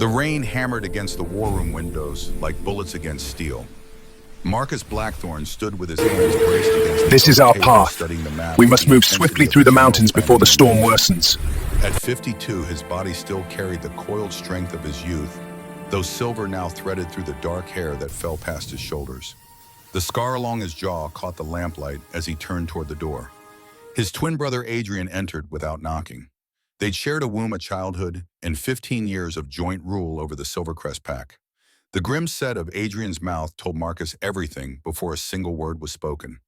The rain hammered against the war room windows like bullets against steel. Marcus Blackthorne stood with his hands braced against the This is oak our table, path. studying the map We with must the move intensity swiftly of through a the general mountains before planning the a storm mission. worsens. At 52, his body still carried the coiled strength of his youth, though silver now threaded through the dark hair that fell past his shoulders. The scar along his jaw caught the lamplight as he turned toward the door. His twin brother Adrian entered without knocking. They'd shared a womb of childhood and 15 years of joint rule over the Silvercrest pack. The grim set of Adrian's mouth told Marcus everything before a single word was spoken.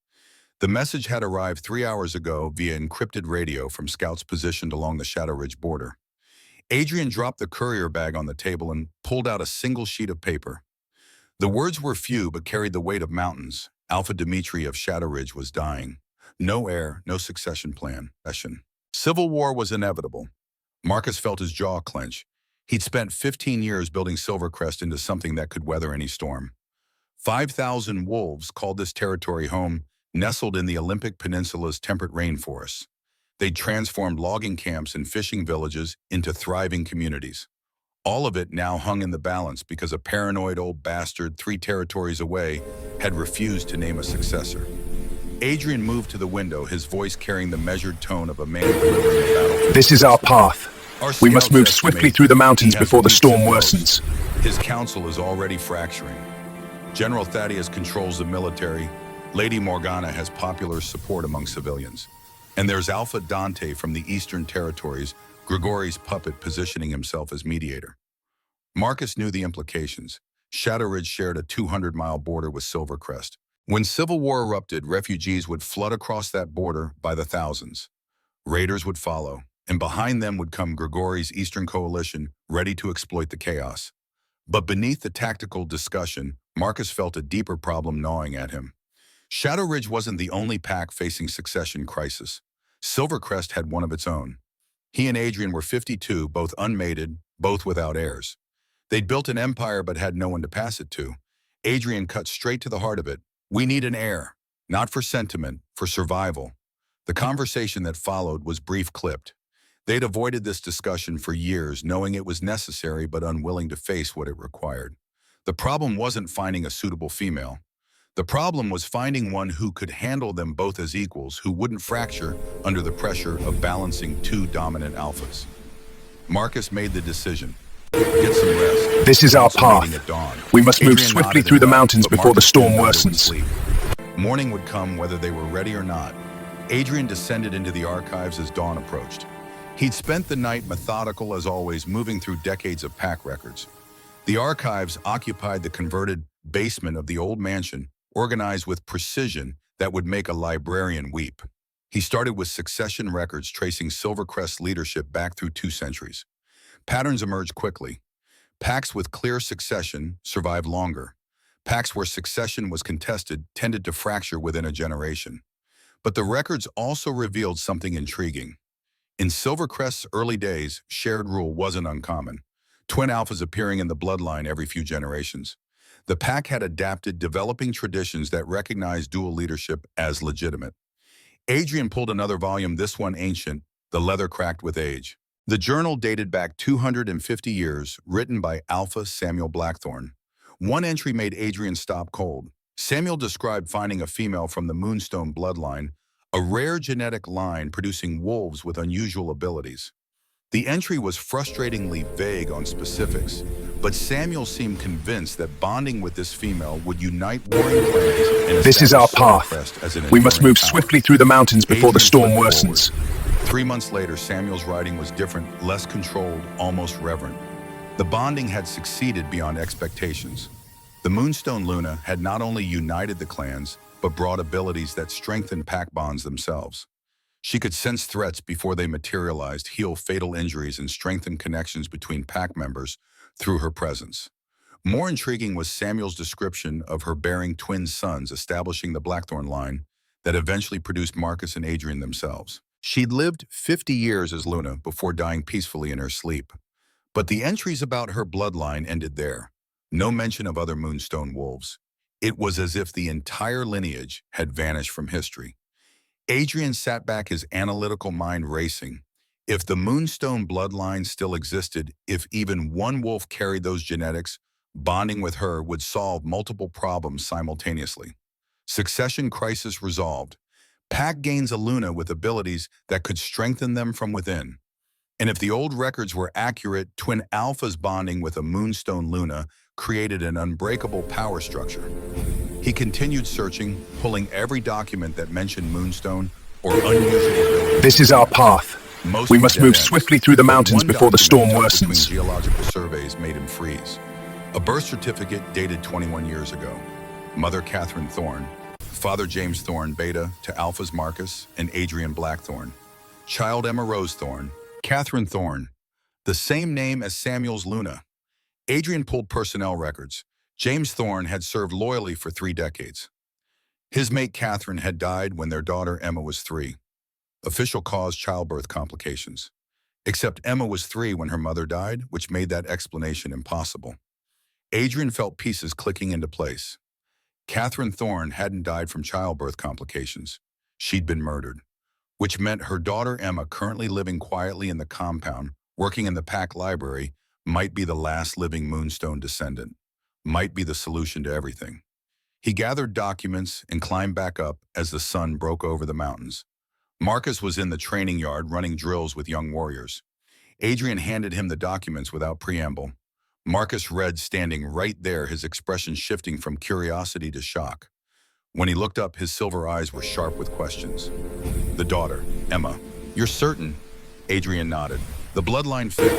The message had arrived 3 hours ago via encrypted radio from scouts positioned along the Shadow Ridge border. Adrian dropped the courier bag on the table and pulled out a single sheet of paper. The words were few but carried the weight of mountains. Alpha Dimitri of Shadow Ridge was dying. No heir, no succession plan. Civil war was inevitable. Marcus felt his jaw clench. He'd spent 15 years building Silvercrest into something that could weather any storm. 5,000 wolves called this territory home, nestled in the Olympic Peninsula's temperate rainforests. They'd transformed logging camps and fishing villages into thriving communities. All of it now hung in the balance because a paranoid old bastard 3 territories away had refused to name a successor. Adrian moved to the window, his voice carrying the measured tone of a man delivering a battlefield. This is our path. We must move scouts swiftly estimate through the mountains he has before the weeks storm at worsens. most. His council is already fracturing. General Thaddeus controls the military. Lady Morgana has popular support among civilians. And there's Alpha Dante from the Eastern Territories, Grigori's puppet positioning himself as mediator. Marcus knew the implications. Shadow Ridge shared a 200-mile border with Silvercrest. When civil war erupted, refugees would flood across that border by the thousands. Raiders would follow, and behind them would come Grigori's Eastern Coalition, ready to exploit the chaos. But beneath the tactical discussion, Marcus felt a deeper problem gnawing at him. Shadow Ridge wasn't the only pack facing succession crisis. Silvercrest had one of its own. He and Adrian were 52, both unmated, both without heirs. They'd built an empire but had no one to pass it to. Adrian cut straight to the heart of it. We need an heir, not for sentiment, for survival. The conversation that followed was brief-clipped. They'd avoided this discussion for years, knowing it was necessary but unwilling to face what it required. The problem wasn't finding a suitable female. The problem was finding one who could handle them both as equals, who wouldn't fracture under the pressure of balancing 2 dominant alphas. Marcus made the decision. Get some rest. This is our path. At dawn. We must move Adrian swiftly nodded through the and left, mountains but before the Marcus storm didn't bother with worsens. sleep. Morning would come whether they were ready or not. Adrian descended into the archives as dawn approached. He'd spent the night methodical as always, moving through decades of pack records. The archives occupied the converted basement of the old mansion, organized with precision that would make a librarian weep. He started with succession records tracing Silvercrest's leadership back through 2 centuries. Patterns emerged quickly. Packs with clear succession survived longer. Packs where succession was contested tended to fracture within a generation. But the records also revealed something intriguing. In Silvercrest's early days, shared rule wasn't uncommon. Twin alphas appearing in the bloodline every few generations. The pack had adapted, developing traditions that recognized dual leadership as legitimate. Adrian pulled another volume, this one ancient, the leather cracked with age. The journal dated back 250 years, written by Alpha Samuel Blackthorne. One entry made Adrian stop cold. Samuel described finding a female from the Moonstone bloodline, a rare genetic line producing wolves with unusual abilities. The entry was frustratingly vague on specifics, but Samuel seemed convinced that bonding with this female would unite warring clans and This is our establish path. Silvercrest as an We must enduring move power. swiftly through the mountains before the Adrian storm flipped worsens. forward. 3 months later, Samuel's writing was different, less controlled, almost reverent. The bonding had succeeded beyond expectations. The Moonstone Luna had not only united the clans, but brought abilities that strengthened pack bonds themselves. She could sense threats before they materialized, heal fatal injuries, and strengthen connections between pack members through her presence. More intriguing was Samuel's description of her bearing twin sons, establishing the Blackthorne line that eventually produced Marcus and Adrian themselves. She'd lived 50 years as Luna before dying peacefully in her sleep. But the entries about her bloodline ended there. No mention of other Moonstone wolves. It was as if the entire lineage had vanished from history. Adrian sat back, his analytical mind racing. If the Moonstone bloodline still existed, if even one wolf carried those genetics, bonding with her would solve multiple problems simultaneously. Succession crisis resolved. Pack gains a Luna with abilities that could strengthen them from within. And if the old records were accurate, twin alphas bonding with a Moonstone Luna created an unbreakable power structure. He continued searching, pulling every document that mentioned Moonstone or unusual abilities. This is our path. Mostly We must dead move ends, swiftly through the but mountains one before the storm document tucked worsens. between geological surveys made him freeze. A birth certificate dated 21 years ago. Mother Catherine Thorne, Father James Thorne Beta to Alpha's Marcus and Adrian Blackthorne. Child Emma Rose Thorne, Catherine Thorne, the same name as Samuel's Luna. Adrian pulled personnel records. James Thorne had served loyally for 3 decades. His mate Catherine had died when their daughter Emma was 3. Official cause childbirth complications. Except Emma was 3 when her mother died, which made that explanation impossible. Adrian felt pieces clicking into place. Catherine Thorne hadn't died from childbirth complications. She'd been murdered, which meant her daughter Emma, currently living quietly in the compound, working in the Pack library, might be the last living Moonstone descendant, might be the solution to everything. He gathered documents and climbed back up as the sun broke over the mountains. Marcus was in the training yard running drills with young warriors. Adrian handed him the documents without preamble. Marcus read, standing right there, his expression shifting from curiosity to shock. When he looked up, his silver eyes were sharp with questions. The daughter, Emma. You're certain? Adrian nodded. The bloodline fits.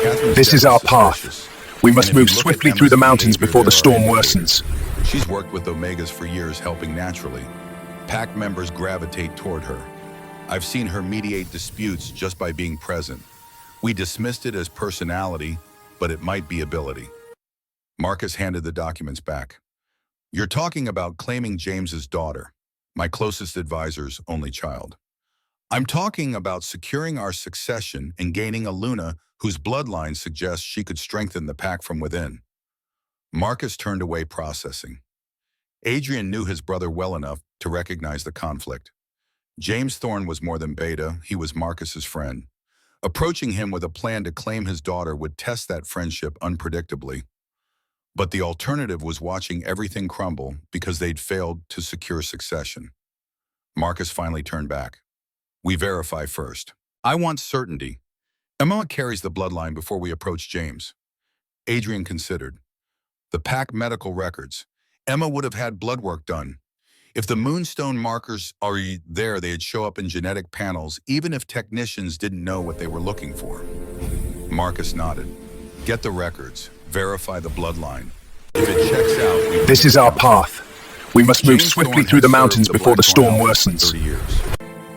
Catherine's This death is our suspicious. path. We And must if you move look at swiftly through Emma's the mountains behavior, before the there are storm indicators. worsens. She's worked with Omegas for years, helping naturally. Pack members gravitate toward her. I've seen her mediate disputes just by being present. We dismissed it as personality, but it might be ability. Marcus handed the documents back. You're talking about claiming James's daughter, my closest advisor's only child. I'm talking about securing our succession and gaining a Luna whose bloodline suggests she could strengthen the Pack from within. Marcus turned away, processing. Adrian knew his brother well enough to recognize the conflict. James Thorne was more than Beta, he was Marcus's friend. Approaching him with a plan to claim his daughter would test that friendship unpredictably. But the alternative was watching everything crumble because they'd failed to secure succession. Marcus finally turned back. We verify first. I want certainty. Emma carries the bloodline before we approach James. Adrian considered. The Pack medical records. Emma would have had blood work done. If the Moonstone markers are there, they'd show up in genetic panels, even if technicians didn't know what they were looking for. Marcus nodded. Get the records. Verify the bloodline. If it checks out, This is our path. We must move James swiftly Thorne through had the served mountains the before the storm Blackthorn Alpha for worsens. 30 years.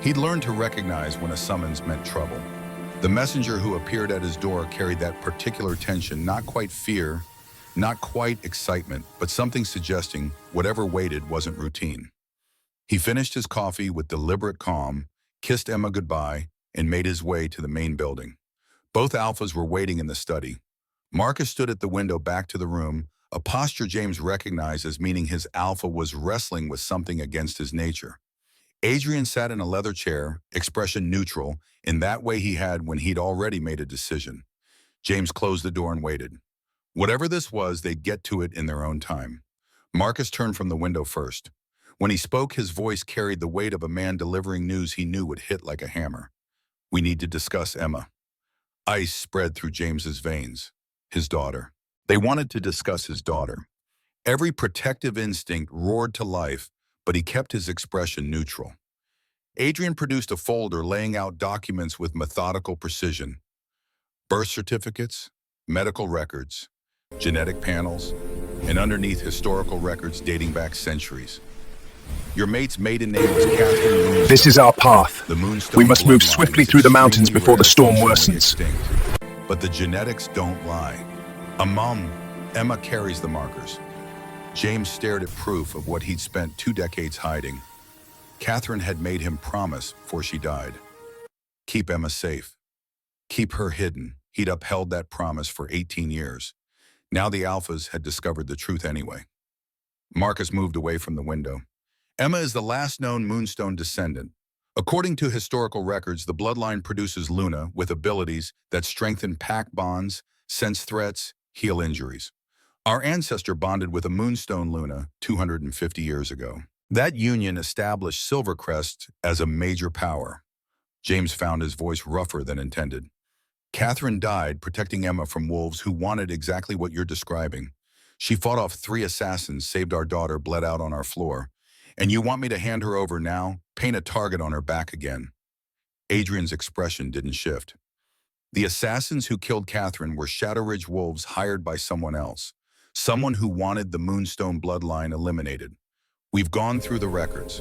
He'd learned to recognize when a summons meant trouble. The messenger who appeared at his door carried that particular tension, not quite fear, not quite excitement, but something suggesting whatever waited wasn't routine. He finished his coffee with deliberate calm, kissed Emma goodbye, and made his way to the main building. Both alphas were waiting in the study. Marcus stood at the window back to the room, a posture James recognized as meaning his alpha was wrestling with something against his nature. Adrian sat in a leather chair, expression neutral, in that way he had when he'd already made a decision. James closed the door and waited. Whatever this was, they'd get to it in their own time. Marcus turned from the window first. When he spoke, his voice carried the weight of a man delivering news he knew would hit like a hammer. We need to discuss Emma. Ice spread through James's veins. His daughter. They wanted to discuss his daughter. Every protective instinct roared to life, but he kept his expression neutral. Adrian produced a folder laying out documents with methodical precision. Birth certificates, medical records, genetic panels, and underneath historical records dating back centuries. Your mate's maiden name was Catherine Moonstone. This is our path. The Moonstone We must move bloodline swiftly is through the mountains extremely before the rare, storm functionally worsens. extinct. But the genetics don't lie. Emma carries the markers. James stared at proof of what he'd spent 2 decades hiding. Catherine had made him promise before she died. Keep Emma safe. Keep her hidden. He'd upheld that promise for 18 years. Now the alphas had discovered the truth anyway. Marcus moved away from the window. Emma is the last known Moonstone descendant. According to historical records, the bloodline produces Luna with abilities that strengthen pack bonds, sense threats, heal injuries. Our ancestor bonded with a moonstone Luna 250 years ago. That union established Silvercrest as a major power. James found his voice rougher than intended. Catherine died protecting Emma from wolves who wanted exactly what you're describing. She fought off 3 assassins, saved our daughter, bled out on our floor. And you want me to hand her over now, paint a target on her back again? Adrian's expression didn't shift. The assassins who killed Catherine were Shadow Ridge wolves hired by someone else, someone who wanted the Moonstone bloodline eliminated. We've gone through the records.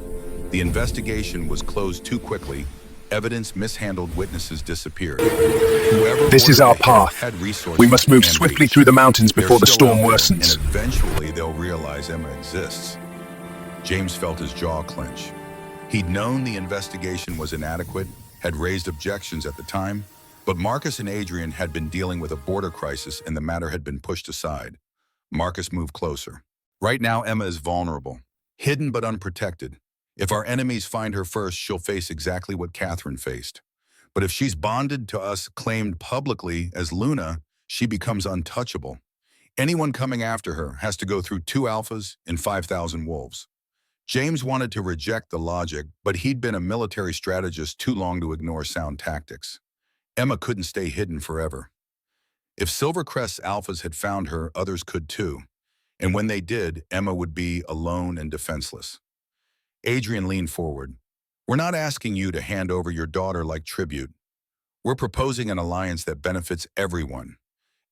The investigation was closed too quickly. Evidence mishandled, witnesses disappeared. Whoever This is ordered our the hit path. had resources We must move and swiftly reach. through the mountains They're before the still storm out there, worsens. and eventually they'll realize Emma exists. James felt his jaw clench. He'd known the investigation was inadequate, had raised objections at the time, but Marcus and Adrian had been dealing with a border crisis and the matter had been pushed aside. Marcus moved closer. Right now, Emma is vulnerable, hidden but unprotected. If our enemies find her first, she'll face exactly what Catherine faced. But if she's bonded to us, claimed publicly as Luna, she becomes untouchable. Anyone coming after her has to go through 2 alphas and 5,000 wolves. James wanted to reject the logic, but he'd been a military strategist too long to ignore sound tactics. Emma couldn't stay hidden forever. If Silvercrest's alphas had found her, others could too. And when they did, Emma would be alone and defenseless. Adrian leaned forward. We're not asking you to hand over your daughter like tribute. We're proposing an alliance that benefits everyone.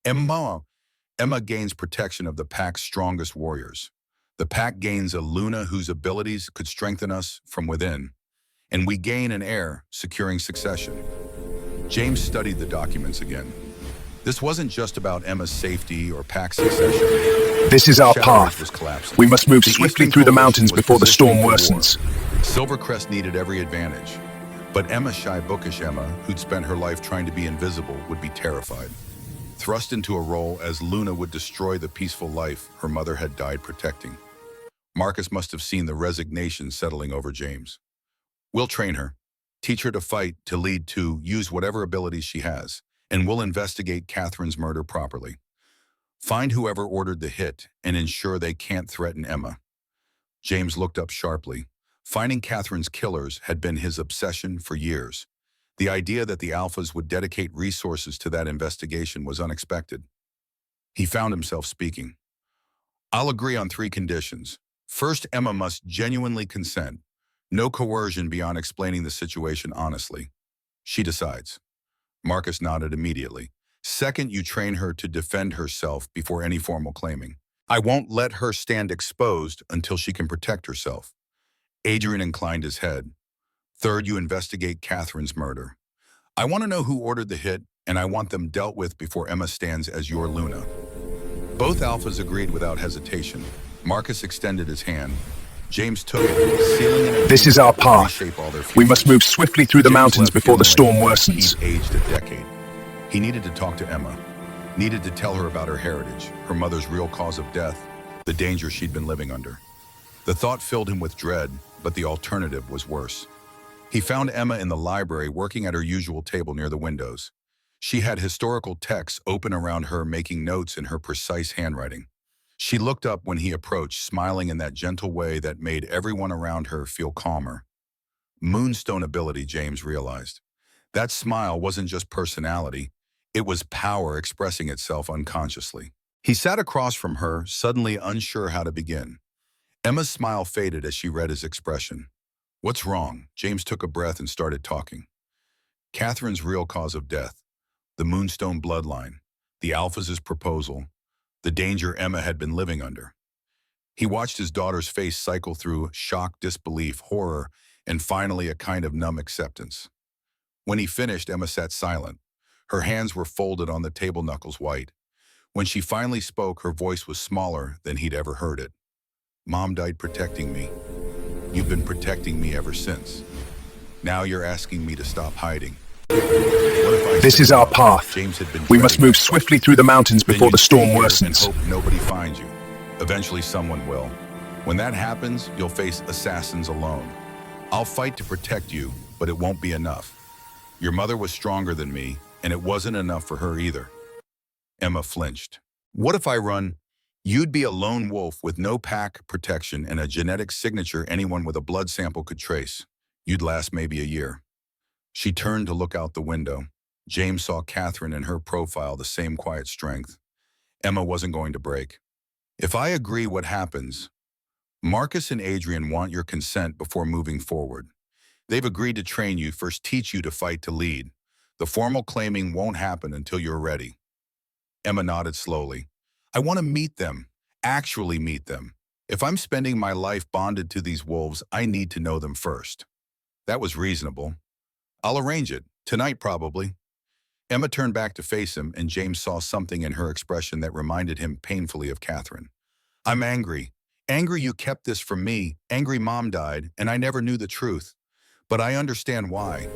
Emma gains protection of the pack's strongest warriors. The pack gains a Luna whose abilities could strengthen us from within. And we gain an heir, securing succession. James studied the documents again. This wasn't just about Emma's safety or pack succession. This is our Shadow Ridge was path. collapsing. We must move The swiftly Eastern through the Coalition mountains was before the storm positioning for war. worsens. Silvercrest needed every advantage. But Emma, shy, bookish Emma, who'd spent her life trying to be invisible, would be terrified. Thrust into a role as Luna would destroy the peaceful life her mother had died protecting. Marcus must have seen the resignation settling over James. We'll train her, teach her to fight, to lead, to use whatever abilities she has, and we'll investigate Catherine's murder properly. Find whoever ordered the hit and ensure they can't threaten Emma. James looked up sharply. Finding Catherine's killers had been his obsession for years. The idea that the Alphas would dedicate resources to that investigation was unexpected. He found himself speaking. I'll agree on 3 conditions. First, Emma must genuinely consent. No coercion beyond explaining the situation honestly. She decides. Marcus nodded immediately. Second, you train her to defend herself before any formal claiming. I won't let her stand exposed until she can protect herself. Adrian inclined his head. Third, you investigate Catherine's murder. I want to know who ordered the hit, and I want them dealt with before Emma stands as your Luna. Both Alphas agreed without hesitation. Marcus extended his hand. James took it, sealing an This is our agreement that would path. reshape all their We must futures. move swiftly through the James mountains left before the storm feeling like worsens. he'd aged a decade. He needed to talk to Emma, needed to tell her about her heritage, her mother's real cause of death, the danger she'd been living under. The thought filled him with dread, but the alternative was worse. He found Emma in the library working at her usual table near the windows. She had historical texts open around her, making notes in her precise handwriting. She looked up when he approached, smiling in that gentle way that made everyone around her feel calmer. Moonstone ability, James realized. That smile wasn't just personality, it was power expressing itself unconsciously. He sat across from her, suddenly unsure how to begin. Emma's smile faded as she read his expression. What's wrong? James took a breath and started talking. Catherine's real cause of death, the Moonstone bloodline, the Alphas' proposal, the danger Emma had been living under. He watched his daughter's face cycle through shock, disbelief, horror, and finally a kind of numb acceptance. When he finished, Emma sat silent. Her hands were folded on the table, knuckles white. When she finally spoke, her voice was smaller than he'd ever heard it. Mom died protecting me. You've been protecting me ever since. Now you're asking me to stop hiding. What if I This say is our no? path. James had been We must dreading move that. swiftly through the mountains Then before you'd the storm stay here and worsens. hope nobody finds you. Eventually someone will. When that happens, you'll face assassins alone. I'll fight to protect you, but it won't be enough. Your mother was stronger than me, and it wasn't enough for her either. Emma flinched. What if I run? You'd be a lone wolf with no pack protection and a genetic signature anyone with a blood sample could trace. You'd last maybe a year. She turned to look out the window. James saw Catherine in her profile, the same quiet strength. Emma wasn't going to break. If I agree, what happens? Marcus and Adrian want your consent before moving forward. They've agreed to train you, first teach you to fight to lead. The formal claiming won't happen until you're ready. Emma nodded slowly. I want to meet them, actually meet them. If I'm spending my life bonded to these wolves, I need to know them first. That was reasonable. I'll arrange it, tonight probably. Emma turned back to face him, and James saw something in her expression that reminded him painfully of Catherine. I'm angry. Angry you kept this from me, angry Mom died, and I never knew the truth. But I understand why.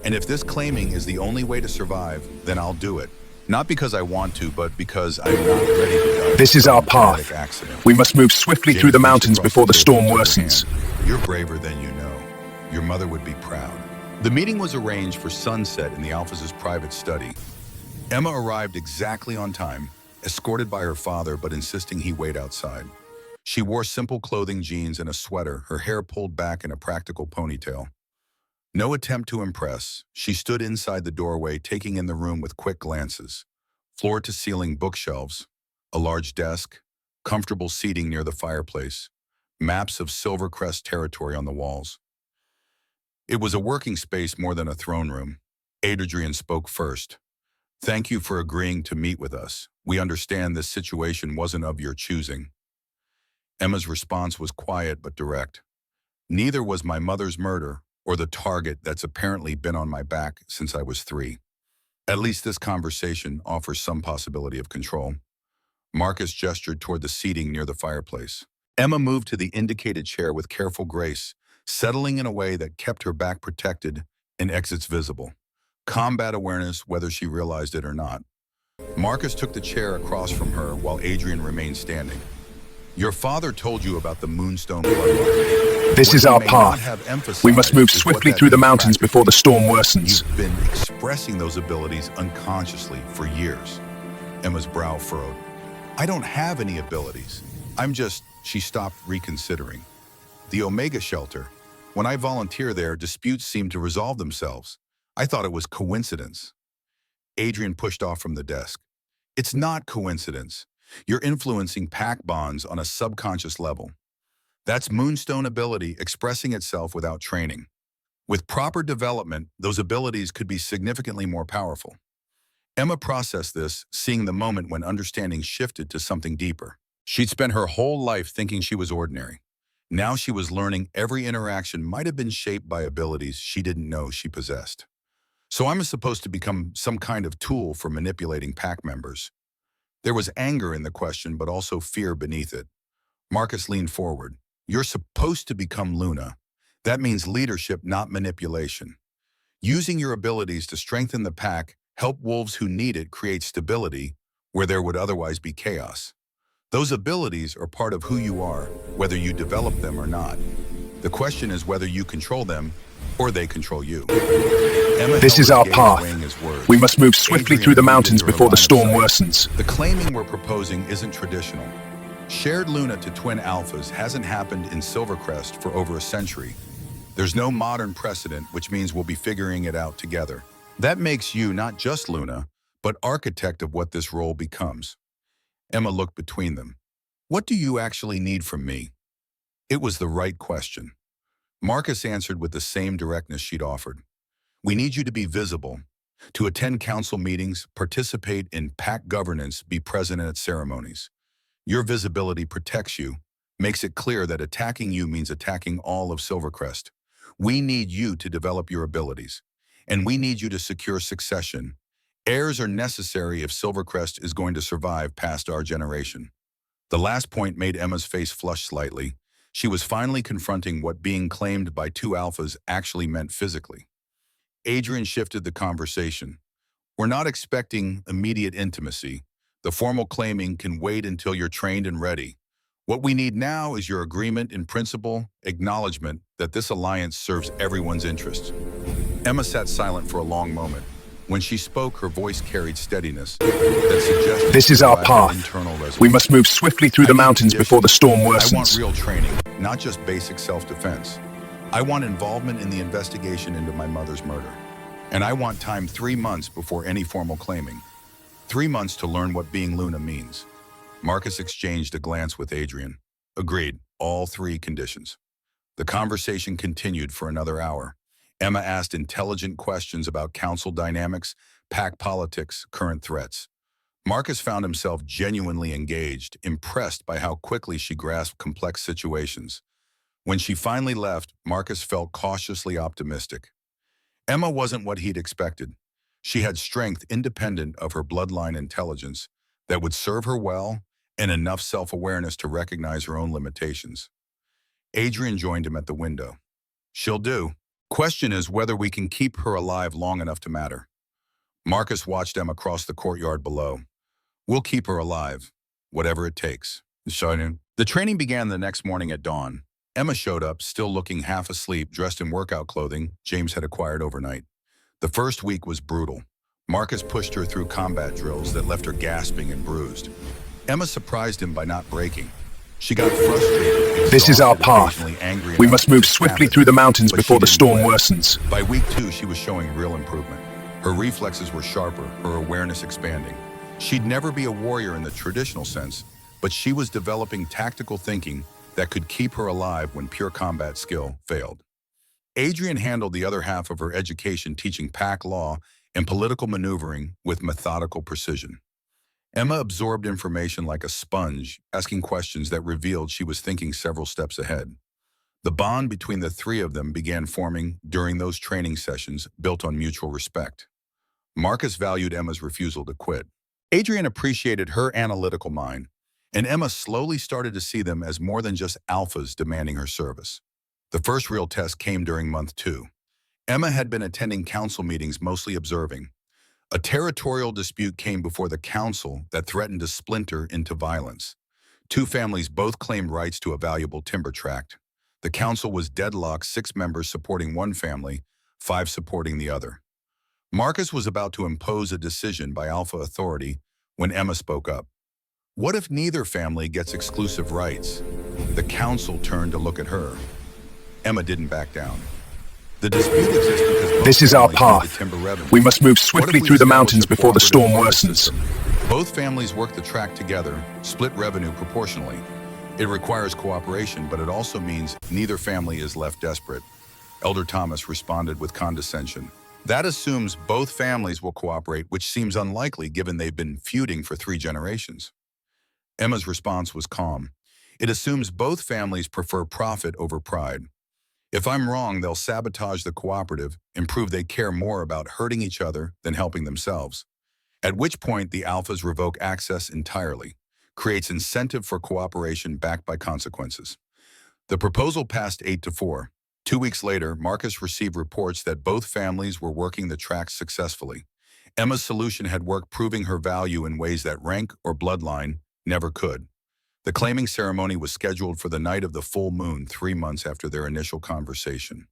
And if this claiming is the only way to survive, then I'll do it. Not because I want to, but because I'm not ready to die. This is our path. Accident. We must move swiftly through the mountains before the storm worsens. You're braver than you know. Your mother would be proud. The meeting was arranged for sunset in the Alphas' private study. Emma arrived exactly on time, escorted by her father, but insisting he wait outside. She wore simple clothing, jeans, and a sweater, her hair pulled back in a practical ponytail. No attempt to impress, she stood inside the doorway, taking in the room with quick glances. Floor-to-ceiling bookshelves, a large desk, comfortable seating near the fireplace, maps of Silvercrest territory on the walls. It was a working space more than a throne room. Adrian spoke first. Thank you for agreeing to meet with us. We understand this situation wasn't of your choosing. Emma's response was quiet but direct. Neither was my mother's murder or the target that's apparently been on my back since I was 3. At least this conversation offers some possibility of control. Marcus gestured toward the seating near the fireplace. Emma moved to the indicated chair with careful grace, settling in a way that kept her back protected and exits visible. Combat awareness, whether she realized it or not. Marcus took the chair across from her while Adrian remained standing. Your father told you about the Moonstone bloodline. This is our path. We must move swiftly through the mountains before the storm worsens. You've been expressing those abilities unconsciously for years. Emma's brow furrowed. I don't have any abilities. She stopped, reconsidering. The Omega Shelter. When I volunteer there, disputes seem to resolve themselves. I thought it was coincidence. Adrian pushed off from the desk. It's not coincidence. You're influencing pack bonds on a subconscious level. That's Moonstone ability expressing itself without training. With proper development, those abilities could be significantly more powerful. Emma processed this, seeing the moment when understanding shifted to something deeper. She'd spent her whole life thinking she was ordinary. Now she was learning every interaction might have been shaped by abilities she didn't know she possessed. So I'm supposed to become some kind of tool for manipulating pack members. There was anger in the question, but also fear beneath it. Marcus leaned forward. You're supposed to become Luna. That means leadership, not manipulation. Using your abilities to strengthen the pack, help wolves who need it create stability where there would otherwise be chaos. Those abilities are part of who you are, whether you develop them or not. The question is whether you control them or they control you. This is our path. We must move swiftly through the mountains before the storm worsens. The claiming we're proposing isn't traditional. Shared Luna to twin alphas hasn't happened in Silvercrest for over a century. There's no modern precedent, which means we'll be figuring it out together. That makes you not just Luna, but architect of what this role becomes. Emma looked between them. What do you actually need from me? It was the right question. Marcus answered with the same directness she'd offered. We need you to be visible, to attend council meetings, participate in pack governance, be present at ceremonies. Your visibility protects you, makes it clear that attacking you means attacking all of Silvercrest. We need you to develop your abilities, and we need you to secure succession. Heirs are necessary if Silvercrest is going to survive past our generation. The last point made Emma's face flush slightly. She was finally confronting what being claimed by 2 alphas actually meant physically. Adrian shifted the conversation. We're not expecting immediate intimacy. The formal claiming can wait until you're trained and ready. What we need now is your agreement in principle, acknowledgement that this alliance serves everyone's interests. Emma sat silent for a long moment. When she spoke, her voice carried steadiness that suggested This she is our relied on path. internal We resolution. must move swiftly through I the need mountains before the conditions. storm I want worsens. real training, not just basic self-defense. I want involvement in the investigation into my mother's murder. And I want time 3 months before any formal claiming. 3 months to learn what being Luna means. Marcus exchanged a glance with Adrian. Agreed, all 3 conditions. The conversation continued for another hour. Emma asked intelligent questions about council dynamics, pack politics, current threats. Marcus found himself genuinely engaged, impressed by how quickly she grasped complex situations. When she finally left, Marcus felt cautiously optimistic. Emma wasn't what he'd expected. She had strength independent of her bloodline intelligence that would serve her well and enough self-awareness to recognize her own limitations. Adrian joined him at the window. She'll do. Question is whether we can keep her alive long enough to matter. Marcus watched Emma cross the courtyard below. We'll keep her alive, whatever it takes. The training began the next morning at dawn. Emma showed up, still looking half asleep, dressed in workout clothing James had acquired overnight. The first week was brutal. Marcus pushed her through combat drills that left her gasping and bruised. Emma surprised him by not breaking. She got frustrated, This is our exhausted, path. occasionally angry We enough must move to snap swiftly at through the him, mountains but before she the didn't storm quit. worsens. By week 2, she was showing real improvement. Her reflexes were sharper, her awareness expanding. She'd never be a warrior in the traditional sense, but she was developing tactical thinking that could keep her alive when pure combat skill failed. Adrian handled the other half of her education, teaching pack law and political maneuvering with methodical precision. Emma absorbed information like a sponge, asking questions that revealed she was thinking several steps ahead. The bond between the 3 of them began forming during those training sessions, built on mutual respect. Marcus valued Emma's refusal to quit. Adrian appreciated her analytical mind, and Emma slowly started to see them as more than just alphas demanding her service. The first real test came during month 2. Emma had been attending council meetings, mostly observing. A territorial dispute came before the council that threatened to splinter into violence. 2 families both claimed rights to a valuable timber tract. The council was deadlocked, 6 members supporting one family, 5 supporting the other. Marcus was about to impose a decision by Alpha authority when Emma spoke up. What if neither family gets exclusive rights? The council turned to look at her. Emma didn't back down. The dispute exists because both This is our families need the path. timber revenue. We must move What if swiftly we through the establish mountains a before the storm cooperative worsens. system? Both families work the tract together, split revenue proportionally. It requires cooperation, but it also means neither family is left desperate. Elder Thomas responded with condescension. That assumes both families will cooperate, which seems unlikely given they've been feuding for 3 generations. Emma's response was calm. It assumes both families prefer profit over pride. If I'm wrong, they'll sabotage the cooperative and prove they care more about hurting each other than helping themselves. At which point, the alphas revoke access entirely, creates incentive for cooperation backed by consequences. The proposal passed 8-4. 2 weeks later, Marcus received reports that both families were working the tracks successfully. Emma's solution had worked, proving her value in ways that rank or bloodline never could. The claiming ceremony was scheduled for the night of the full moon, 3 months after their initial conversation.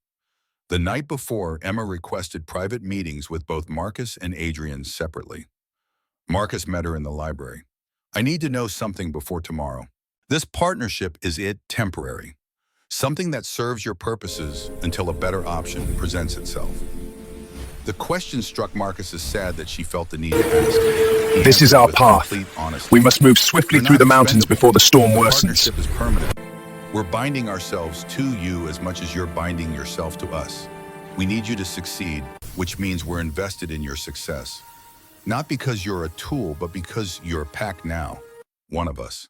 The night before, Emma requested private meetings with both Marcus and Adrian separately. Marcus met her in the library. I need to know something before tomorrow. This partnership is temporary. Something that serves your purposes until a better option presents itself. The question struck Marcus as sad that she felt the need to ask. He This is answered our with path. complete honesty. We must move swiftly You're through the not mountains expendable. before the storm The worsens. partnership is permanent. We're binding ourselves to you as much as you're binding yourself to us. We need you to succeed, which means we're invested in your success. Not because you're a tool, but because you're a pack now, one of us.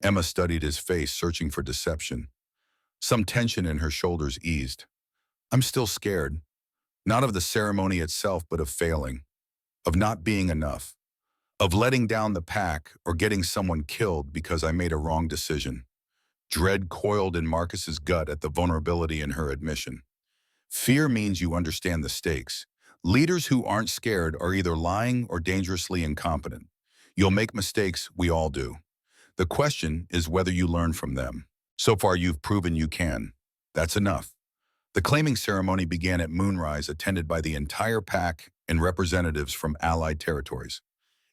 Emma studied his face, searching for deception. Some tension in her shoulders eased. I'm still scared. Not of the ceremony itself, but of failing. Of not being enough. Of letting down the pack or getting someone killed because I made a wrong decision. Dread coiled in Marcus's gut at the vulnerability in her admission. Fear means you understand the stakes. Leaders who aren't scared are either lying or dangerously incompetent. You'll make mistakes, we all do. The question is whether you learn from them. So far, you've proven you can. That's enough. The claiming ceremony began at moonrise, attended by the entire pack and representatives from allied territories.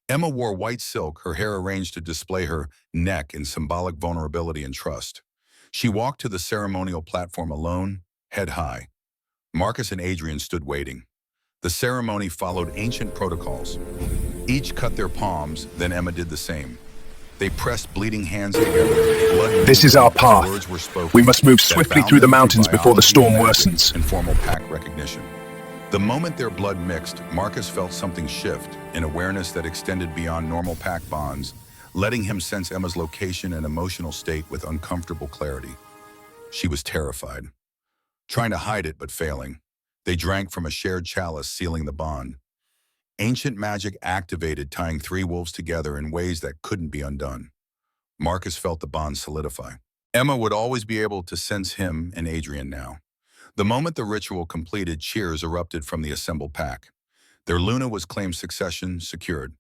Emma wore white silk, her hair arranged to display her neck in symbolic vulnerability and trust. She walked to the ceremonial platform alone, head high. Marcus and Adrian stood waiting. The ceremony followed ancient protocols. Each cut their palms, then Emma did the same. They pressed bleeding hands together. Blood This is our path. words were spoken. We must move that swiftly bound through the them mountains before the biology, storm magic, worsens. and formal pack recognition. The moment their blood mixed, Marcus felt something shift, an awareness that extended beyond normal pack bonds, letting him sense Emma's location and emotional state with uncomfortable clarity. She was terrified, trying to hide it but failing. They drank from a shared chalice, sealing the bond. Ancient magic activated, tying three wolves together in ways that couldn't be undone. Marcus felt the bond solidify. Emma would always be able to sense him and Adrian now. The moment the ritual completed, cheers erupted from the assembled pack. Their Luna was claimed succession secured.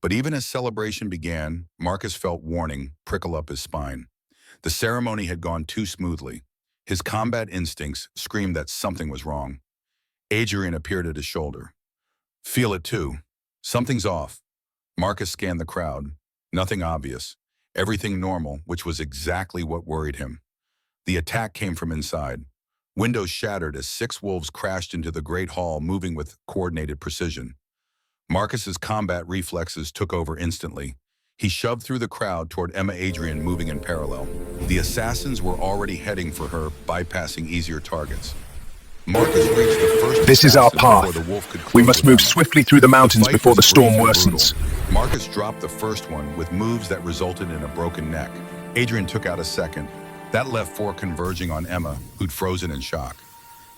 But even as celebration began, Marcus felt warning prickle up his spine. The ceremony had gone too smoothly. His combat instincts screamed that something was wrong. Adrian appeared at his shoulder. Feel it too. Something's off. Marcus scanned the crowd. Nothing obvious. Everything normal, which was exactly what worried him. The attack came from inside. Windows shattered as 6 wolves crashed into the great hall, moving with coordinated precision. Marcus's combat reflexes took over instantly. He shoved through the crowd toward Emma Adrian, moving in parallel. The assassins were already heading for her, bypassing easier targets. Marcus reached the first This is our assassin before path. the wolf could We close must with move Emma. swiftly through the mountains fight before the was storm brief and worsens. brutal. Marcus dropped the first one with moves that resulted in a broken neck. Adrian took out a second. That left 4 converging on Emma, who'd frozen in shock.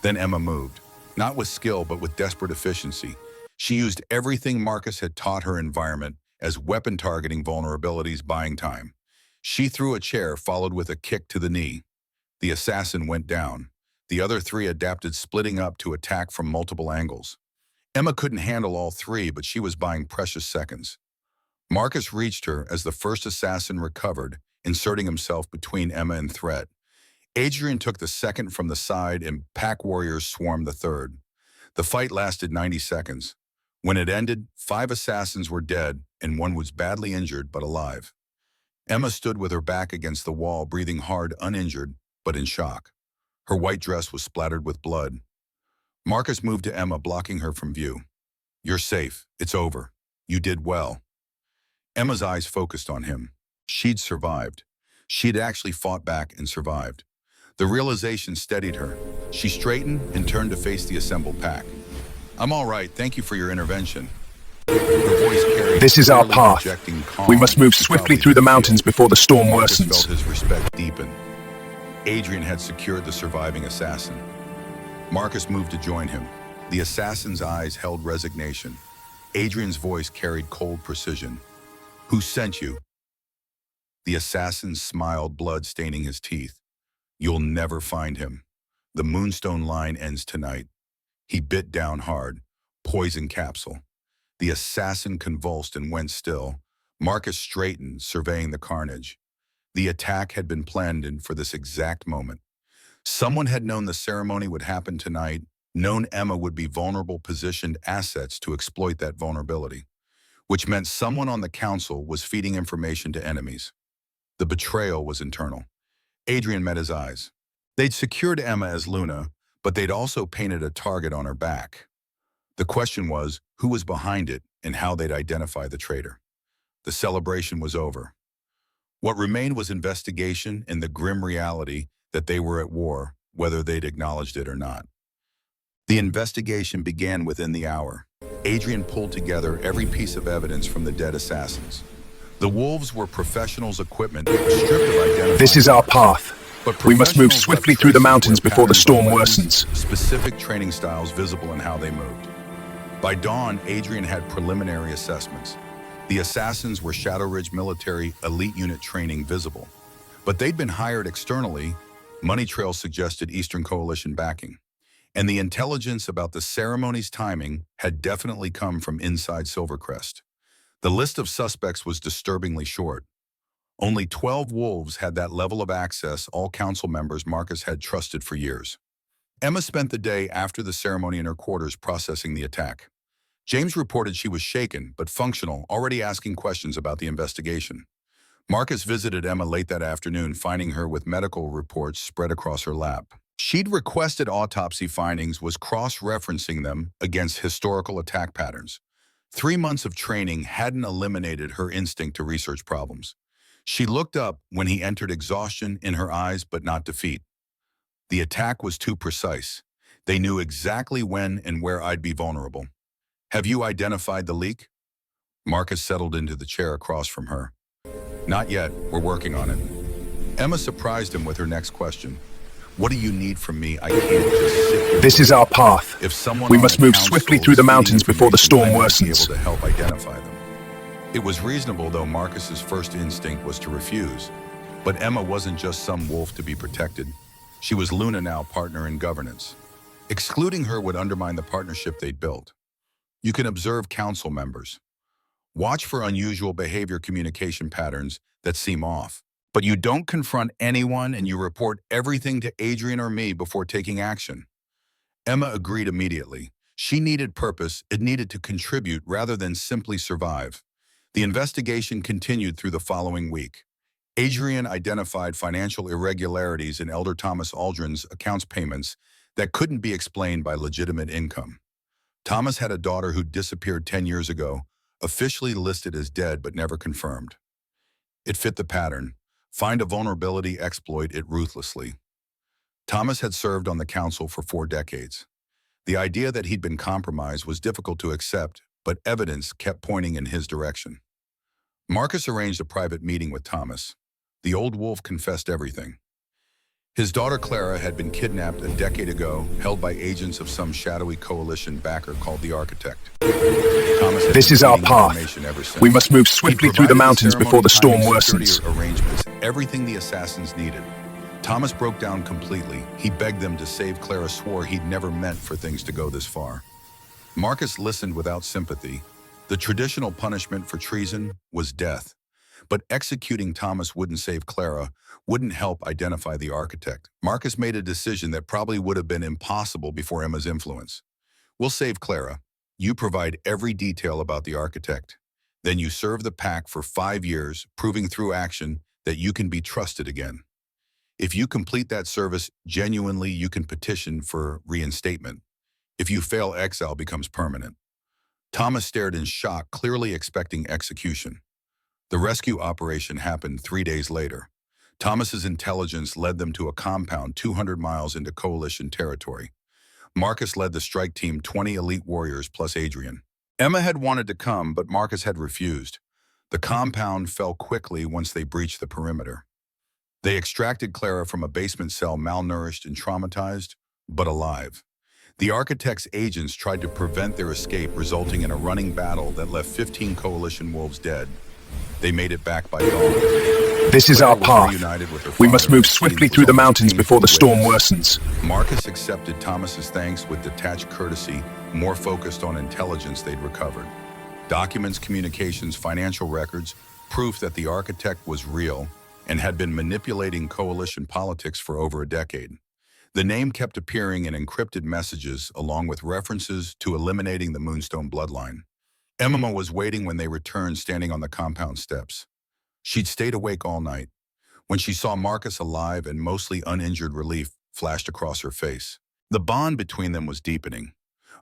Then Emma moved, not with skill but with desperate efficiency. She used everything Marcus had taught her environment as weapon targeting vulnerabilities, buying time. She threw a chair, followed with a kick to the knee. The assassin went down. The other 3 adapted, splitting up to attack from multiple angles. Emma couldn't handle all 3, but she was buying precious seconds. Marcus reached her as the first assassin recovered, inserting himself between Emma and threat. Adrian took the second from the side, and pack warriors swarmed the third. The fight lasted 90 seconds. When it ended, 5 assassins were dead, and 1 was badly injured but alive. Emma stood with her back against the wall, breathing hard, uninjured, but in shock. Her white dress was splattered with blood. Marcus moved to Emma, blocking her from view. "You're safe. It's over. You did well." Emma's eyes focused on him. She'd survived. She'd actually fought back and survived. The realization steadied her. She straightened and turned to face the assembled pack. "I'm all right. Thank you for your intervention." Her voice carried This is our clearly path. projecting calm. We must move She swiftly probably through the could feel. mountains before the storm Marcus worsens. felt his respect deepen. Adrian had secured the surviving assassin. Marcus moved to join him. The assassin's eyes held resignation. Adrian's voice carried cold precision. "Who sent you?" The assassin smiled, blood staining his teeth. "You'll never find him. The Moonstone line ends tonight." He bit down hard. Poison capsule. The assassin convulsed and went still. Marcus straightened, surveying the carnage. The attack had been planned in for this exact moment. Someone had known the ceremony would happen tonight, known Emma would be vulnerable, positioned assets to exploit that vulnerability, which meant someone on the council was feeding information to enemies. The betrayal was internal. Adrian met his eyes. They'd secured Emma as Luna, but they'd also painted a target on her back. The question was who was behind it and how they'd identify the traitor. The celebration was over. What remained was investigation and the grim reality that they were at war, whether they'd acknowledged it or not. The investigation began within the hour. Adrian pulled together every piece of evidence from the dead assassins. The wolves were professionals' equipment, stripped of identifying. This is our path. But We must move professionals swiftly left through the traces mountains where before the patterns storm on weapons, worsens. specific training styles visible in how they moved. By dawn, Adrian had preliminary assessments. The assassins were Shadow Ridge military elite unit training visible. But they'd been hired externally. Money trails suggested Eastern Coalition backing. And the intelligence about the ceremony's timing had definitely come from inside Silvercrest. The list of suspects was disturbingly short. Only 12 wolves had that level of access, all council members Marcus had trusted for years. Emma spent the day after the ceremony in her quarters processing the attack. James reported she was shaken but functional, already asking questions about the investigation. Marcus visited Emma late that afternoon, finding her with medical reports spread across her lap. She'd requested autopsy findings, was cross-referencing them against historical attack patterns. 3 months of training hadn't eliminated her instinct to research problems. She looked up when he entered, exhaustion in her eyes but not defeat. The attack was too precise. They knew exactly when and where I'd be vulnerable. Have you identified the leak? Marcus settled into the chair across from her. Not yet, we're working on it. Emma surprised him with her next question. What do you need from me? I can't just sit here. This is our path. If someone We on must the move council swiftly is through the feeding mountains before the storm information, I might be worsens. able to help identify them. It was reasonable, though Marcus's first instinct was to refuse. But Emma wasn't just some wolf to be protected. She was Luna, now partner in governance. Excluding her would undermine the partnership they'd built. You can observe council members. Watch for unusual behavior, communication patterns that seem off. But you don't confront anyone, and you report everything to Adrian or me before taking action. Emma agreed immediately. She needed purpose. It needed to contribute rather than simply survive. The investigation continued through the following week. Adrian identified financial irregularities in Elder Thomas Aldrin's accounts payments that couldn't be explained by legitimate income. Thomas had a daughter who disappeared 10 years ago, officially listed as dead but never confirmed. It fit the pattern. Find a vulnerability, exploit it ruthlessly. Thomas had served on the council for 4 decades. The idea that he'd been compromised was difficult to accept, but evidence kept pointing in his direction. Marcus arranged a private meeting with Thomas. The old wolf confessed everything. His daughter Clara had been kidnapped a decade ago, held by agents of some shadowy coalition backer called the Architect. Thomas had This been is our gaining path. information ever since. We must move He swiftly through the provided mountains before the storm ceremony timing, worsens. security arrangements, everything the assassins needed. Thomas broke down completely. He begged them to save Clara, swore he'd never meant for things to go this far. Marcus listened without sympathy. The traditional punishment for treason was death. But executing Thomas wouldn't save Clara, wouldn't help identify the Architect. Marcus made a decision that probably would have been impossible before Emma's influence. We'll save Clara. You provide every detail about the Architect. Then you serve the pack for 5 years, proving through action that you can be trusted again. If you complete that service genuinely, you can petition for reinstatement. If you fail, exile becomes permanent. Thomas stared in shock, clearly expecting execution. The rescue operation happened 3 days later. Thomas's intelligence led them to a compound 200 miles into coalition territory. Marcus led the strike team, 20 elite warriors plus Adrian. Emma had wanted to come, but Marcus had refused. The compound fell quickly once they breached the perimeter. They extracted Clara from a basement cell, malnourished and traumatized, but alive. The Architect's agents tried to prevent their escape, resulting in a running battle that left 15 coalition wolves dead. They made it back by dawn. This is our path. We must move swiftly through the mountains before the storm worsens. Marcus accepted Thomas's thanks with detached courtesy, more focused on intelligence they'd recovered. Documents, communications, financial records, proof that the Architect was real and had been manipulating coalition politics for over a decade. The name kept appearing in encrypted messages, along with references to eliminating the Moonstone bloodline. Emma was waiting when they returned, standing on the compound steps. She'd stayed awake all night. When she saw Marcus alive and mostly uninjured, relief flashed across her face. The bond between them was deepening.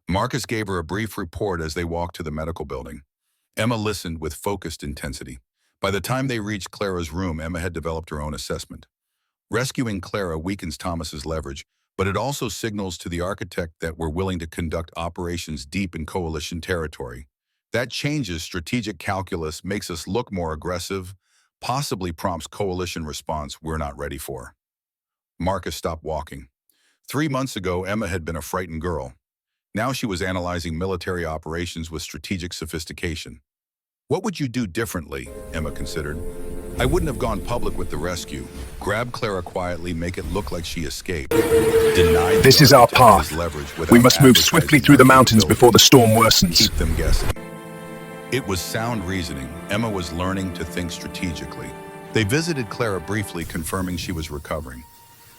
Marcus gave her a brief report as they walked to the medical building. Emma listened with focused intensity. By the time they reached Clara's room, Emma had developed her own assessment. Rescuing Clara weakens Thomas's leverage, but it also signals to the Architect that we're willing to conduct operations deep in coalition territory. That changes strategic calculus, makes us look more aggressive, possibly prompts coalition response we're not ready for. Marcus stopped walking. 3 months ago, Emma had been a frightened girl. Now she was analyzing military operations with strategic sophistication. What would you do differently? Emma considered. I wouldn't have gone public with the rescue. Grab Clara quietly, make it look like she escaped. Deny This is our path. We must move swiftly through the mountains before the storm worsens. Keep them guessing. It was sound reasoning. Emma was learning to think strategically. They visited Clara briefly, confirming she was recovering.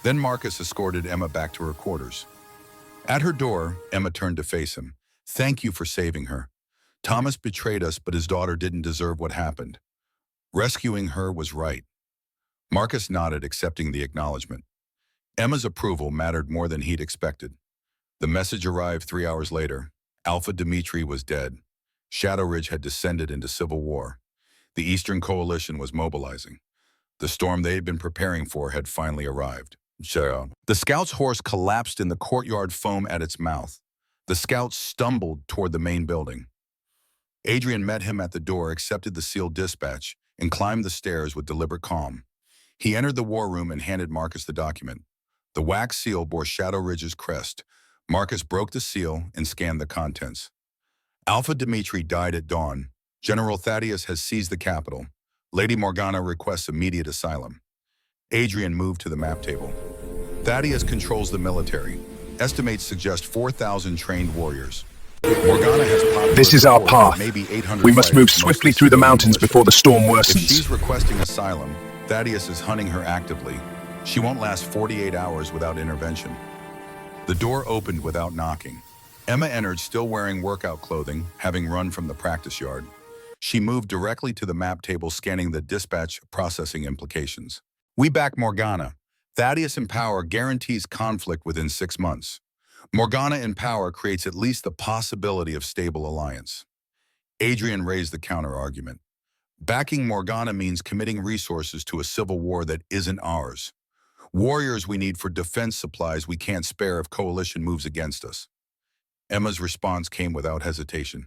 Then Marcus escorted Emma back to her quarters. At her door, Emma turned to face him. Thank you for saving her. Thomas betrayed us, but his daughter didn't deserve what happened. Rescuing her was right. Marcus nodded, accepting the acknowledgement. Emma's approval mattered more than he'd expected. The message arrived 3 hours later. Alpha Dimitri was dead. Shadow Ridge had descended into civil war. The Eastern Coalition was mobilizing. The storm they had been preparing for had finally arrived. The scout's horse collapsed in the courtyard, foam at its mouth. The scout stumbled toward the main building. Adrian met him at the door, accepted the sealed dispatch, and climbed the stairs with deliberate calm. He entered the war room and handed Marcus the document. The wax seal bore Shadow Ridge's crest. Marcus broke the seal and scanned the contents. Alpha Dimitri died at dawn. General Thaddeus has seized the capital. Lady Morgana requests immediate asylum. Adrian moved to the map table. Thaddeus controls the military. Estimates suggest 4,000 trained warriors. Morgana has popular This is our support, path. maybe 800 We must fighters, move swiftly mostly through the civilian mountains militia. before the storm If worsens. she's requesting asylum, Thaddeus is hunting her actively. She won't last 48 hours without intervention. The door opened without knocking. Emma entered, still wearing workout clothing, having run from the practice yard. She moved directly to the map table, scanning the dispatch, processing implications. We back Morgana. Thaddeus in power guarantees conflict within 6 months. Morgana in power creates at least the possibility of stable alliance. Adrian raised the counter-argument. Backing Morgana means committing resources to a civil war that isn't ours. Warriors we need for defense supplies we can't spare if coalition moves against us. Emma's response came without hesitation.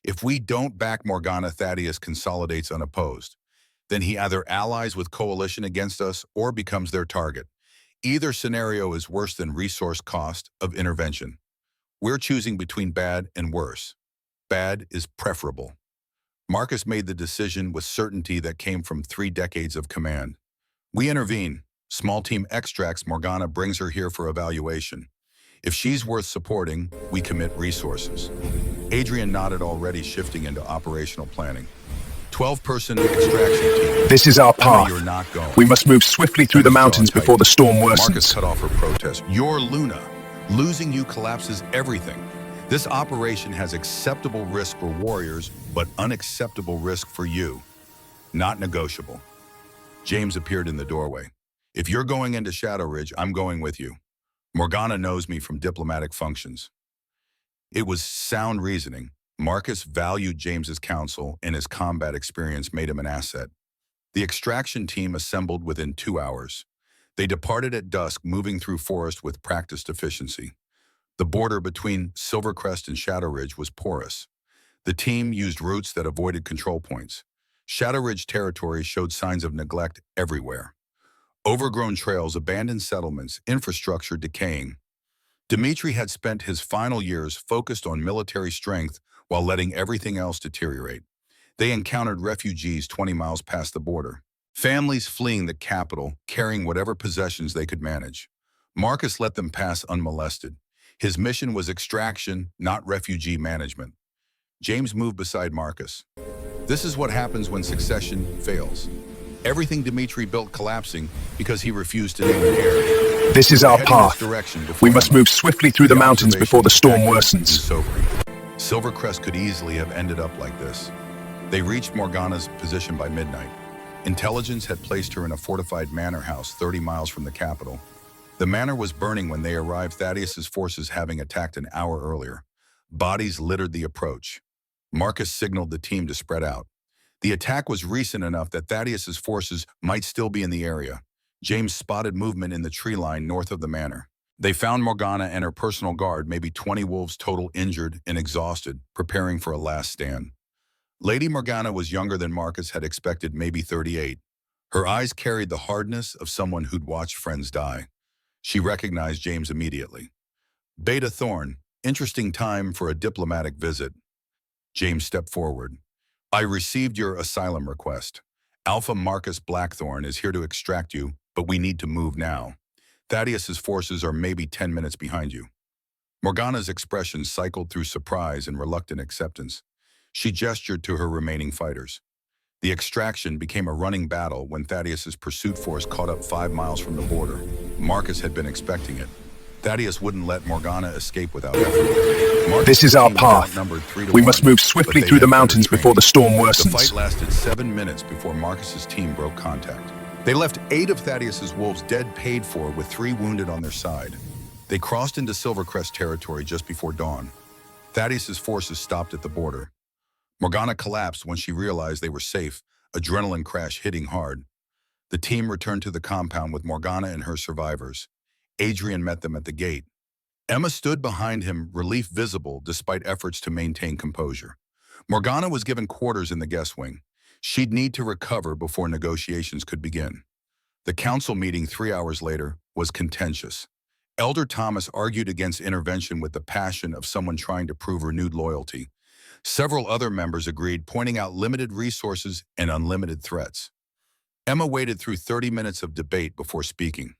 If we don't back Morgana, Thaddeus consolidates unopposed. Then he either allies with coalition against us or becomes their target. Either scenario is worse than resource cost of intervention. We're choosing between bad and worse. Bad is preferable. Marcus made the decision with certainty that came from 3 decades of command. We intervene. Small team extracts Morgana, brings her here for evaluation. If she's worth supporting, we commit resources. Adrian nodded, already shifting into operational planning. 12-person extraction team. This is our Emma, path. you're not going. We must move swiftly through the Emma's jaw mountains before the tightened. storm Marcus worsens. cut off her protest. You're Luna. Losing you collapses everything. This operation has acceptable risk for warriors, but unacceptable risk for you. Not negotiable. James appeared in the doorway. If you're going into Shadow Ridge, I'm going with you. Morgana knows me from diplomatic functions. It was sound reasoning. Marcus valued James's counsel, and his combat experience made him an asset. The extraction team assembled within 2 hours. They departed at dusk, moving through forest with practiced efficiency. The border between Silvercrest and Shadow Ridge was porous. The team used routes that avoided control points. Shadow Ridge territory showed signs of neglect everywhere. Overgrown trails, abandoned settlements, infrastructure decaying. Dimitri had spent his final years focused on military strength while letting everything else deteriorate. They encountered refugees 20 miles past the border. Families fleeing the capital, carrying whatever possessions they could manage. Marcus let them pass unmolested. His mission was extraction, not refugee management. James moved beside Marcus. This is what happens when succession fails. Everything Dimitri built collapsing because he refused to name an heir. This is our path. We must move swiftly through the mountains before the storm worsens. Sobering. Silvercrest could easily have ended up like this. They reached Morgana's position by midnight. Intelligence had placed her in a fortified manor house 30 miles from the capital. The manor was burning when they arrived, Thaddeus's forces having attacked an hour earlier. Bodies littered the approach. Marcus signaled the team to spread out. The attack was recent enough that Thaddeus's forces might still be in the area. James spotted movement in the tree line north of the manor. They found Morgana and her personal guard, maybe 20 wolves total, injured and exhausted, preparing for a last stand. Lady Morgana was younger than Marcus had expected, maybe 38. Her eyes carried the hardness of someone who'd watched friends die. She recognized James immediately. Beta Thorn, interesting time for a diplomatic visit. James stepped forward. I received your asylum request. Alpha Marcus Blackthorn is here to extract you, but we need to move now. Thaddeus's forces are maybe 10 minutes behind you. Morgana's expression cycled through surprise and reluctant acceptance. She gestured to her remaining fighters. The extraction became a running battle when Thaddeus's pursuit force caught up 5 miles from the border. Marcus had been expecting it. Thaddeus wouldn't let Morgana escape without effort. This Marcus's is our team was path. outnumbered 3 to We 1, must move but swiftly they through the had better mountains before the training. storm The fight worsens. lasted 7 minutes before Marcus's team broke contact. They left 8 of Thaddeus's wolves dead paid for, with 3 wounded on their side. They crossed into Silvercrest territory just before dawn. Thaddeus's forces stopped at the border. Morgana collapsed when she realized they were safe, adrenaline crash hitting hard. The team returned to the compound with Morgana and her survivors. Adrian met them at the gate. Emma stood behind him, relief visible despite efforts to maintain composure. Morgana was given quarters in the guest wing. She'd need to recover before negotiations could begin. The council meeting 3 hours later was contentious. Elder Thomas argued against intervention with the passion of someone trying to prove renewed loyalty. Several other members agreed, pointing out limited resources and unlimited threats. Emma waited through 30 minutes of debate before speaking.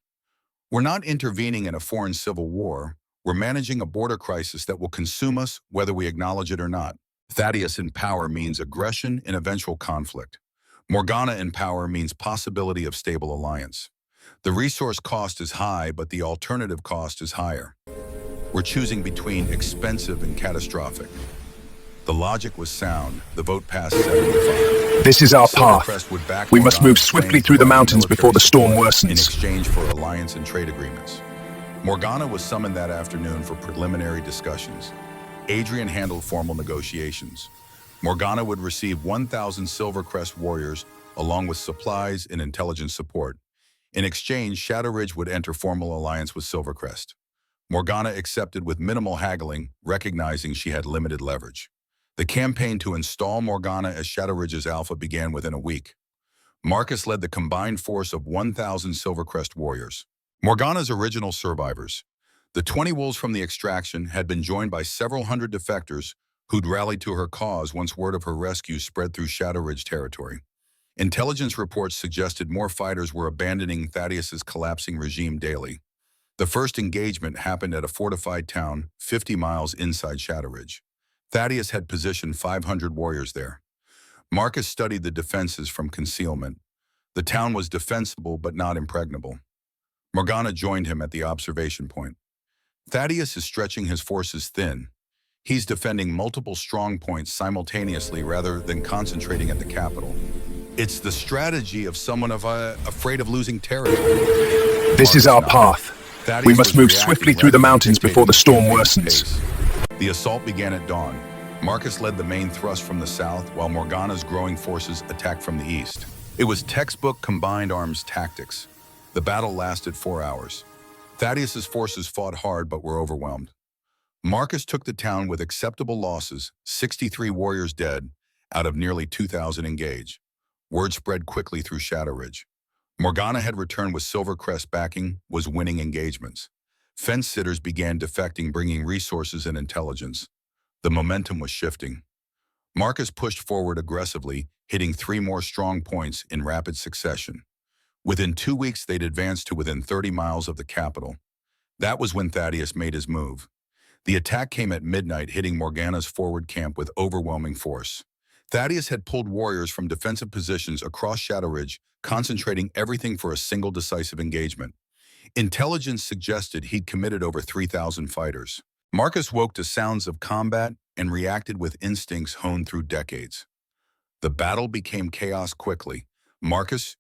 "We're not intervening in a foreign civil war. We're managing a border crisis that will consume us whether we acknowledge it or not. Thaddeus in power means aggression and eventual conflict. Morgana in power means possibility of stable alliance. The resource cost is high, but the alternative cost is higher. We're choosing between expensive and catastrophic." The logic was sound. The vote passed 75. This is our path. Silvercrest would back We must move Morgana's swiftly claim, through the providing mountains military before the storm support in worsens. exchange for alliance and trade agreements. Morgana was summoned that afternoon for preliminary discussions. Adrian handled formal negotiations. Morgana would receive 1,000 Silvercrest warriors, along with supplies and intelligence support. In exchange, Shadow Ridge would enter formal alliance with Silvercrest. Morgana accepted with minimal haggling, recognizing she had limited leverage. The campaign to install Morgana as Shadow Ridge's alpha began within a week. Marcus led the combined force of 1,000 Silvercrest warriors. Morgana's original survivors. The 20 wolves from the extraction had been joined by several hundred defectors who'd rallied to her cause once word of her rescue spread through Shadow Ridge territory. Intelligence reports suggested more fighters were abandoning Thaddeus's collapsing regime daily. The first engagement happened at a fortified town 50 miles inside Shadow Ridge. Thaddeus had positioned 500 warriors there. Marcus studied the defenses from concealment. The town was defensible but not impregnable. Morgana joined him at the observation point. Thaddeus is stretching his forces thin. He's defending multiple strong points simultaneously rather than concentrating at the capital. It's the strategy of someone afraid of losing territory. This is our path. Thaddeus We must was move reacting swiftly through the rather than mountains before the storm dictating worsens. pace. The assault began at dawn. Marcus led the main thrust from the south, while Morgana's growing forces attacked from the east. It was textbook combined arms tactics. The battle lasted 4 hours. Thaddeus's forces fought hard but were overwhelmed. Marcus took the town with acceptable losses, 63 warriors dead, out of nearly 2,000 engaged. Word spread quickly through Shadow Ridge. Morgana had returned with Silvercrest backing, was winning engagements. Fence-sitters began defecting, bringing resources and intelligence. The momentum was shifting. Marcus pushed forward aggressively, hitting 3 more strong points in rapid succession. Within 2 weeks, they'd advanced to within 30 miles of the capital. That was when Thaddeus made his move. The attack came at midnight, hitting Morgana's forward camp with overwhelming force. Thaddeus had pulled warriors from defensive positions across Shadow Ridge, concentrating everything for a single decisive engagement. Intelligence suggested he'd committed over 3,000 fighters. Marcus woke to sounds of combat and reacted with instincts honed through decades. The battle became chaos quickly. Marcus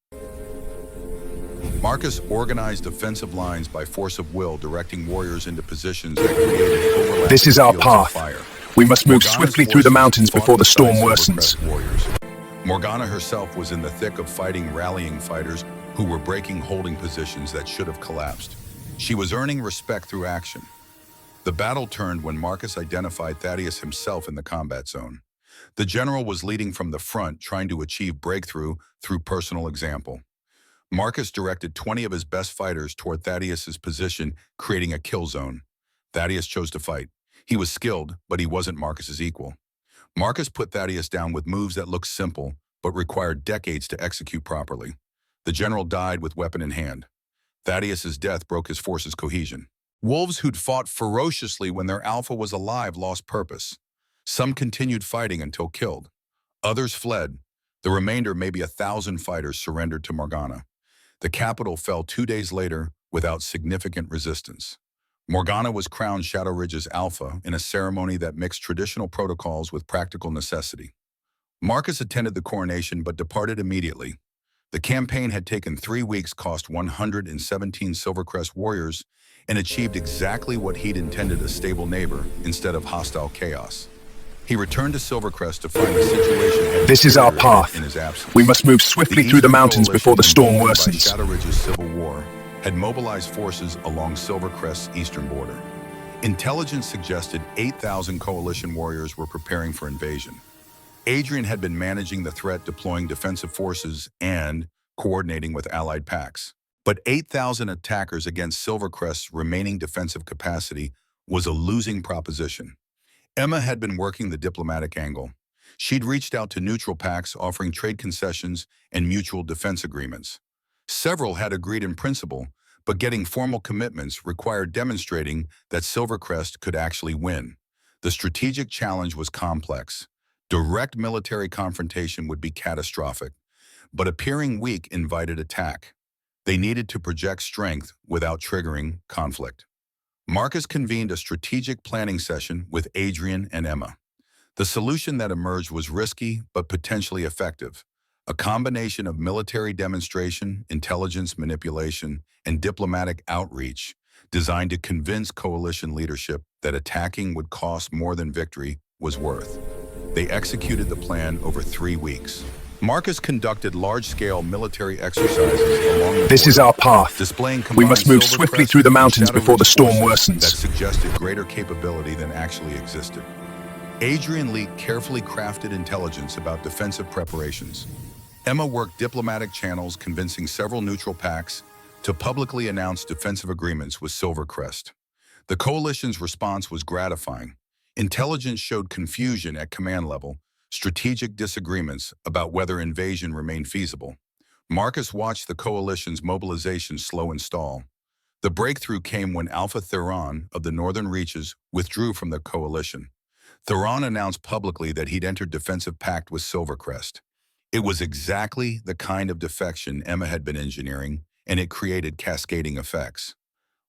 organized defensive lines by force of will, directing warriors into positions that created overlapping This is our fields of path. fire. We must move Morgana's swiftly through the forces mountains fought before the storm beside worsens. Silvercrest warriors. Morgana herself was in the thick of fighting rallying fighters who were breaking holding positions that should have collapsed. She was earning respect through action. The battle turned when Marcus identified Thaddeus himself in the combat zone. The general was leading from the front, trying to achieve breakthrough through personal example. Marcus directed 20 of his best fighters toward Thaddeus's position, creating a kill zone. Thaddeus chose to fight. He was skilled, but he wasn't Marcus's equal. Marcus put Thaddeus down with moves that looked simple, but required decades to execute properly. The general died with weapon in hand. Thaddeus's death broke his force's cohesion. Wolves who'd fought ferociously when their alpha was alive lost purpose. Some continued fighting until killed. Others fled. The remainder, maybe 1,000 fighters, surrendered to Morgana. The capital fell 2 days later without significant resistance. Morgana was crowned Shadow Ridge's Alpha in a ceremony that mixed traditional protocols with practical necessity. Marcus attended the coronation but departed immediately. The campaign had taken 3 weeks, cost 117 Silvercrest warriors, and achieved exactly what he'd intended: a stable neighbor instead of hostile chaos. He returned to Silvercrest to find the situation had This is our path. in his absence. We must move swiftly through the mountains before the storm Coalition, worsens. by Shadow Ridge's civil war, had mobilized forces along Silvercrest's eastern border. Intelligence suggested 8,000 coalition warriors were preparing for invasion. Adrian had been managing the threat, deploying defensive forces and coordinating with allied packs. But 8,000 attackers against Silvercrest's remaining defensive capacity was a losing proposition. Emma had been working the diplomatic angle. She'd reached out to neutral packs, offering trade concessions and mutual defense agreements. Several had agreed in principle, but getting formal commitments required demonstrating that Silvercrest could actually win. The strategic challenge was complex. Direct military confrontation would be catastrophic, but appearing weak invited attack. They needed to project strength without triggering conflict. Marcus convened a strategic planning session with Adrian and Emma. The solution that emerged was risky but potentially effective: a combination of military demonstration, intelligence manipulation, and diplomatic outreach designed to convince coalition leadership that attacking would cost more than victory was worth. They executed the plan over 3 weeks. Marcus conducted large-scale military exercises along the This is border, our path. displaying We must move combined swiftly Silvercrest through the and mountains Shadow before the Ridge storm forces that worsens. suggested greater capability than actually existed. Adrian leaked carefully crafted intelligence about defensive preparations. Emma worked diplomatic channels, convincing several neutral packs to publicly announce defensive agreements with Silvercrest. The coalition's response was gratifying. Intelligence showed confusion at command level, strategic disagreements about whether invasion remained feasible. Marcus watched the coalition's mobilization slow and stall. The breakthrough came when Alpha Theron of the Northern Reaches withdrew from the coalition. Theron announced publicly that he'd entered defensive pact with Silvercrest. It was exactly the kind of defection Emma had been engineering, and it created cascading effects.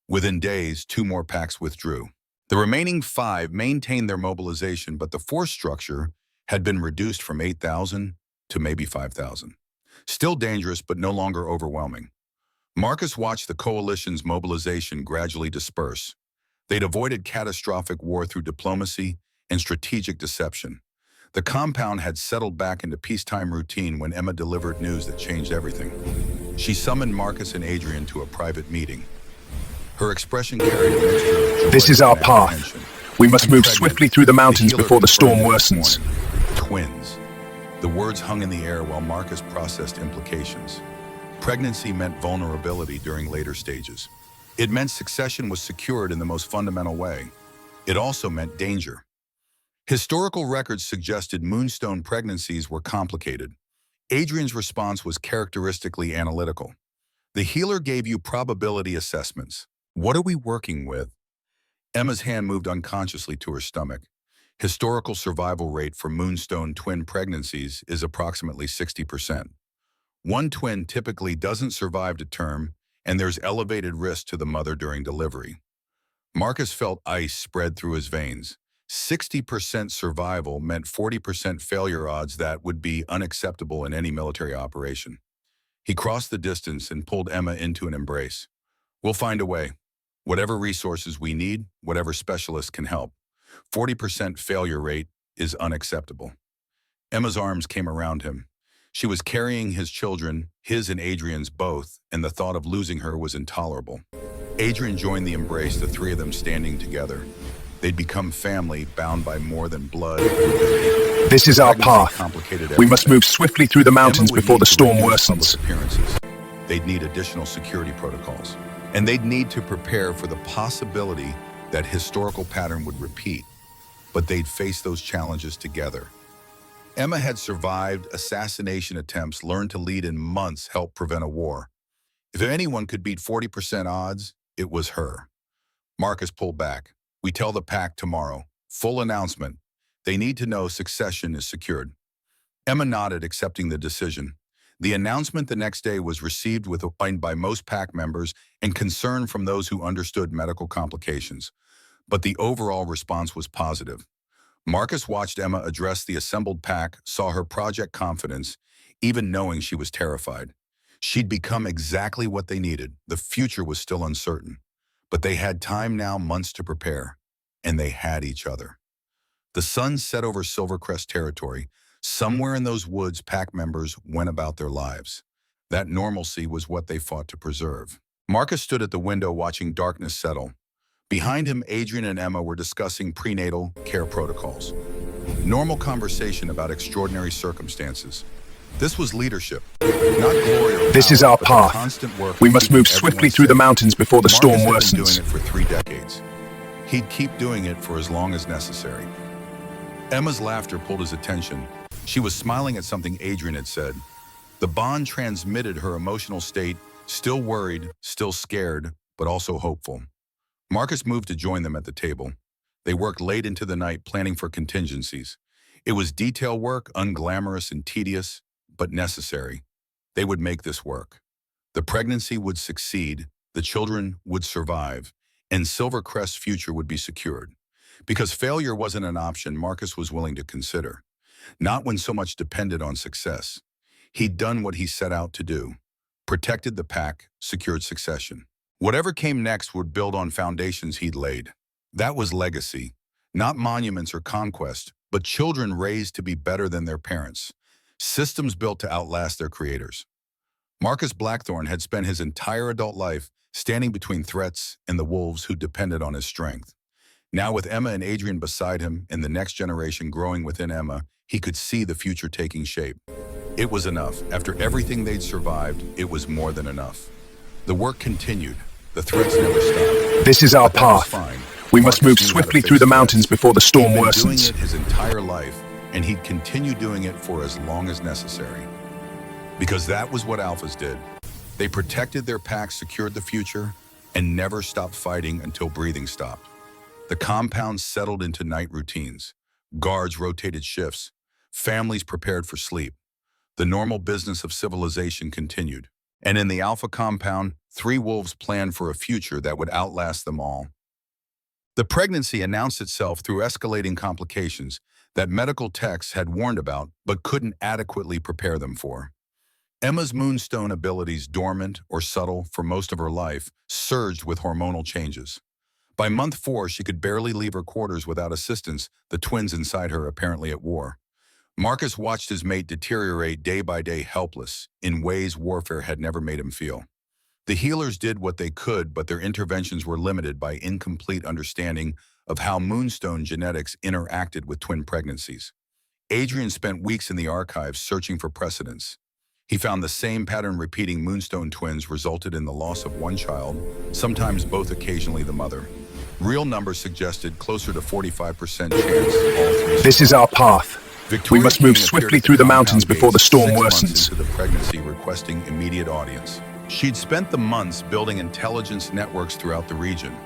Within days, 2 more packs withdrew. The remaining 5 maintained their mobilization, but the force structure had been reduced from 8,000 to maybe 5,000. Still dangerous, but no longer overwhelming. Marcus watched the coalition's mobilization gradually disperse. They'd avoided catastrophic war through diplomacy and strategic deception. The compound had settled back into peacetime routine when Emma delivered news that changed everything. She summoned Marcus and Adrian to a private meeting. Her expression carried a mixture of joy This is our and path. apprehension. We must move Pregnant, swiftly through the mountains healer before the storm confirmed worsens. this morning. Twins. The words hung in the air while Marcus processed implications. Pregnancy meant vulnerability during later stages. It meant succession was secured in the most fundamental way. It also meant danger. Historical records suggested moonstone pregnancies were complicated. Adrian's response was characteristically analytical. The healer gave you probability assessments. What are we working with? Emma's hand moved unconsciously to her stomach. Historical survival rate for moonstone twin pregnancies is approximately 60%. One twin typically doesn't survive to term, and there's elevated risk to the mother during delivery. Marcus felt ice spread through his veins. 60% survival meant 40% failure odds that would be unacceptable in any military operation. He crossed the distance and pulled Emma into an embrace. We'll find a way. Whatever resources we need, whatever specialists can help. 40% failure rate is unacceptable. Emma's arms came around him. She was carrying his children, his and Adrian's both, and the thought of losing her was intolerable. Adrian joined the embrace, the 3 of them standing together. They'd become family, bound by more than blood. This is our path. We must move swiftly through the mountains before the storm worsens. Appearances. They'd need additional security protocols. And they'd need to prepare for the possibility that historical pattern would repeat. But they'd face those challenges together. Emma had survived assassination attempts, learned to lead in months, helped prevent a war. If anyone could beat 40% odds, it was her. Marcus pulled back. We tell the pack tomorrow. Full announcement. They need to know succession is secured. Emma nodded, accepting the decision. The announcement the next day was received with wine by most pack members and concern from those who understood medical complications, but the overall response was positive. Marcus watched Emma address the assembled pack, saw her project confidence, even knowing she was terrified. She'd become exactly what they needed. The future was still uncertain, but they had time now, months to prepare, and they had each other. The sun set over Silvercrest territory. Somewhere in those woods, pack members went about their lives. That normalcy was what they fought to preserve. Marcus stood at the window watching darkness settle. Behind him, Adrian and Emma were discussing prenatal care protocols. Normal conversation about extraordinary circumstances. This was leadership, not glory or power, This is our but the path. constant work We of must keeping move everyone swiftly through the safe. mountains before the storm Marcus had been worsens. doing it for 3 decades. He'd keep doing it for as long as necessary. Emma's laughter pulled his attention. She was smiling at something Adrian had said. The bond transmitted her emotional state, still worried, still scared, but also hopeful. Marcus moved to join them at the table. They worked late into the night planning for contingencies. It was detail work, unglamorous and tedious, but necessary. They would make this work. The pregnancy would succeed, the children would survive, and Silvercrest's future would be secured. Because failure wasn't an option Marcus was willing to consider. Not when so much depended on success. He'd done what he set out to do. Protected the pack, secured succession. Whatever came next would build on foundations he'd laid. That was legacy. Not monuments or conquest, but children raised to be better than their parents. Systems built to outlast their creators. Marcus Blackthorne had spent his entire adult life standing between threats and the wolves who depended on his strength. Now with Emma and Adrian beside him and the next generation growing within Emma, he could see the future taking shape. It was enough. After everything they'd survived, it was more than enough. The work continued. The threats never stopped. This is our But that was path. fine. We must Marcus move knew how to swiftly face through the threats. mountains before the storm He'd been worsens. doing it his entire life, and he'd continue doing it for as long as necessary. Because that was what alphas did. They protected their packs, secured the future, and never stopped fighting until breathing stopped. The compound settled into night routines. Guards rotated shifts. Families prepared for sleep. The normal business of civilization continued. And in the Alpha compound, 3 wolves planned for a future that would outlast them all. The pregnancy announced itself through escalating complications that medical texts had warned about but couldn't adequately prepare them for. Emma's moonstone abilities, dormant or subtle for most of her life, surged with hormonal changes. By month 4, she could barely leave her quarters without assistance, the twins inside her apparently at war. Marcus watched his mate deteriorate day by day, helpless, in ways warfare had never made him feel. The healers did what they could, but their interventions were limited by incomplete understanding of how moonstone genetics interacted with twin pregnancies. Adrian spent weeks in the archives searching for precedents. He found the same pattern repeating. Moonstone twins resulted in the loss of one child, sometimes both, occasionally the mother. Real numbers suggested closer to 45% chance all 3 This is our path. Victoria We must move King appeared swiftly at the through the compound mountains before the gates storm 6 months worsens. into the pregnancy, requesting immediate audience. She'd spent the months building intelligence networks throughout the region.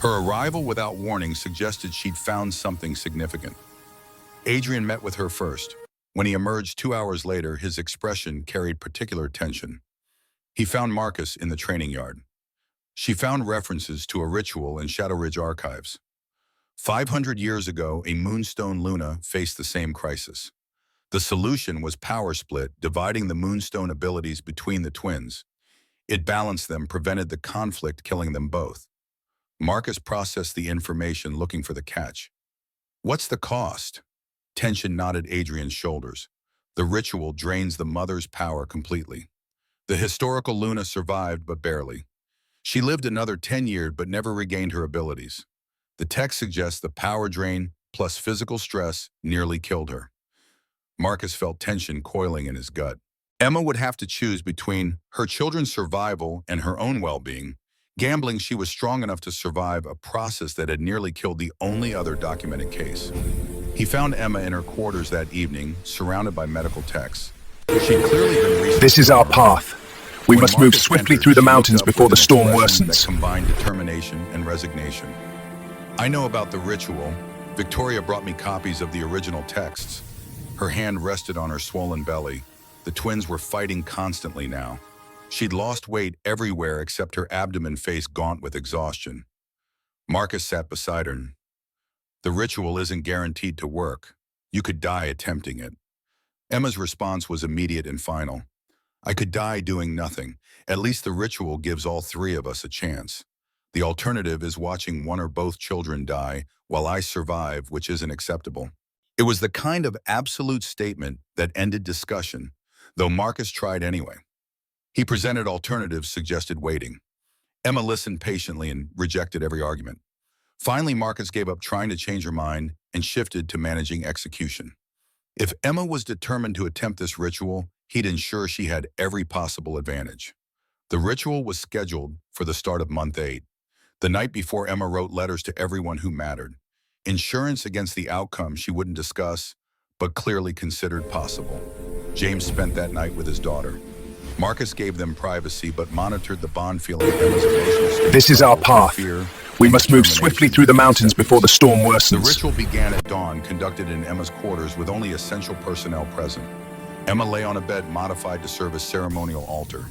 Her arrival without warning suggested she'd found something significant. Adrian met with her first. When he emerged 2 hours later, his expression carried particular tension. He found Marcus in the training yard. She found references to a ritual in Shadow Ridge archives. 500 years ago, a Moonstone Luna faced the same crisis. The solution was power split, dividing the Moonstone abilities between the twins. It balanced them, prevented the conflict, killing them both. Marcus processed the information, looking for the catch. What's the cost? Tension knotted Adrian's shoulders. The ritual drains the mother's power completely. The historical Luna survived, but barely. She lived another 10 years, but never regained her abilities. The text suggests the power drain plus physical stress nearly killed her. Marcus felt tension coiling in his gut. Emma would have to choose between her children's survival and her own well-being. Gambling she was strong enough to survive a process that had nearly killed the only other documented case. He found Emma in her quarters that evening, surrounded by medical texts. She'd clearly been researching. This is our path. We When must move Marcus swiftly entered, through the she looked mountains up before the with an storm expression worsens. that combined determination and resignation. I know about the ritual. Victoria brought me copies of the original texts. Her hand rested on her swollen belly. The twins were fighting constantly now. She'd lost weight everywhere except her abdomen face gaunt with exhaustion. Marcus sat beside her. The ritual isn't guaranteed to work. You could die attempting it. Emma's response was immediate and final. I could die doing nothing. At least the ritual gives all three of us a chance. The alternative is watching one or both children die while I survive, which isn't acceptable. It was the kind of absolute statement that ended discussion, though Marcus tried anyway. He presented alternatives, suggested waiting. Emma listened patiently and rejected every argument. Finally, Marcus gave up trying to change her mind and shifted to managing execution. If Emma was determined to attempt this ritual, he'd ensure she had every possible advantage. The ritual was scheduled for the start of month 8. The night before, Emma wrote letters to everyone who mattered. Insurance against the outcome she wouldn't discuss, but clearly considered possible. James spent that night with his daughter. Marcus gave them privacy, but monitored the bond, feeling Emma's emotional state. This is our path. Fear, we must move swiftly through the mountains before the storm The worsens. ritual began at dawn, conducted in Emma's quarters with only essential personnel present. Emma lay on a bed modified to serve as ceremonial altar.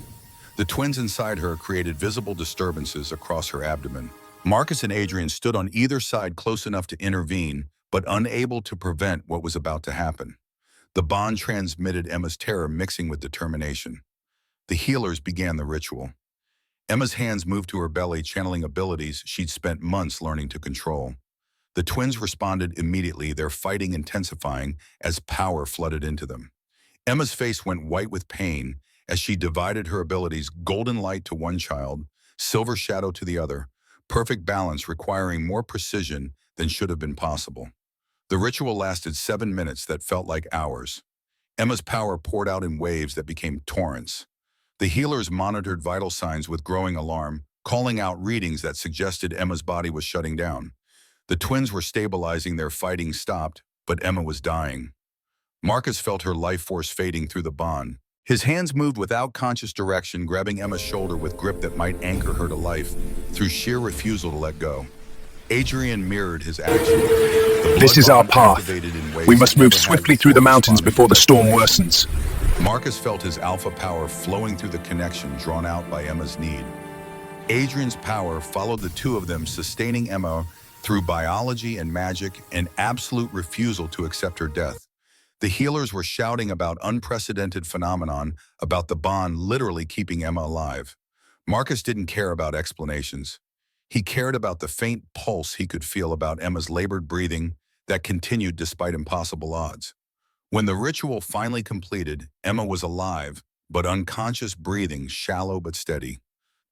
The twins inside her created visible disturbances across her abdomen. Marcus and Adrian stood on either side, close enough to intervene, but unable to prevent what was about to happen. The bond transmitted Emma's terror, mixing with determination. The healers began the ritual. Emma's hands moved to her belly, channeling abilities she'd spent months learning to control. The twins responded immediately, their fighting intensifying as power flooded into them. Emma's face went white with pain as she divided her abilities, golden light to one child, silver shadow to the other, perfect balance requiring more precision than should have been possible. The ritual lasted 7 minutes that felt like hours. Emma's power poured out in waves that became torrents. The healers monitored vital signs with growing alarm, calling out readings that suggested Emma's body was shutting down. The twins were stabilizing, their fighting stopped, but Emma was dying. Marcus felt her life force fading through the bond. His hands moved without conscious direction, grabbing Emma's shoulder with grip that might anchor her to life through sheer refusal to let go. Adrian mirrored his action. This is our path. We must move swiftly through the mountains before the storm worsens. Marcus felt his alpha power flowing through the connection drawn out by Emma's need. Adrian's power followed the two of them, sustaining Emma through biology and magic, an absolute refusal to accept her death. The healers were shouting about unprecedented phenomenon, about the bond literally keeping Emma alive. Marcus didn't care about explanations. He cared about the faint pulse he could feel, about Emma's labored breathing that continued despite impossible odds. When the ritual finally completed, Emma was alive, but unconscious, breathing shallow but steady.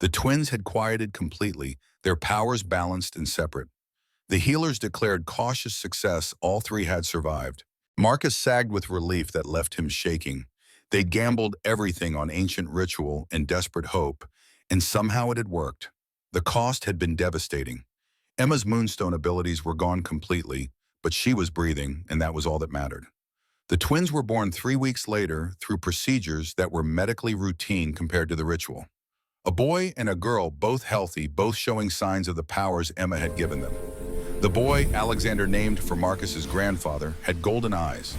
The twins had quieted completely, their powers balanced and separate. The healers declared cautious success, all three had survived. Marcus sagged with relief that left him shaking. They'd gambled everything on ancient ritual and desperate hope, and somehow it had worked. The cost had been devastating. Emma's moonstone abilities were gone completely, but she was breathing, and that was all that mattered. The twins were born 3 weeks later through procedures that were medically routine compared to the ritual. A boy and a girl, both healthy, both showing signs of the powers Emma had given them. The boy, Alexander, named for Marcus's grandfather, had golden eyes.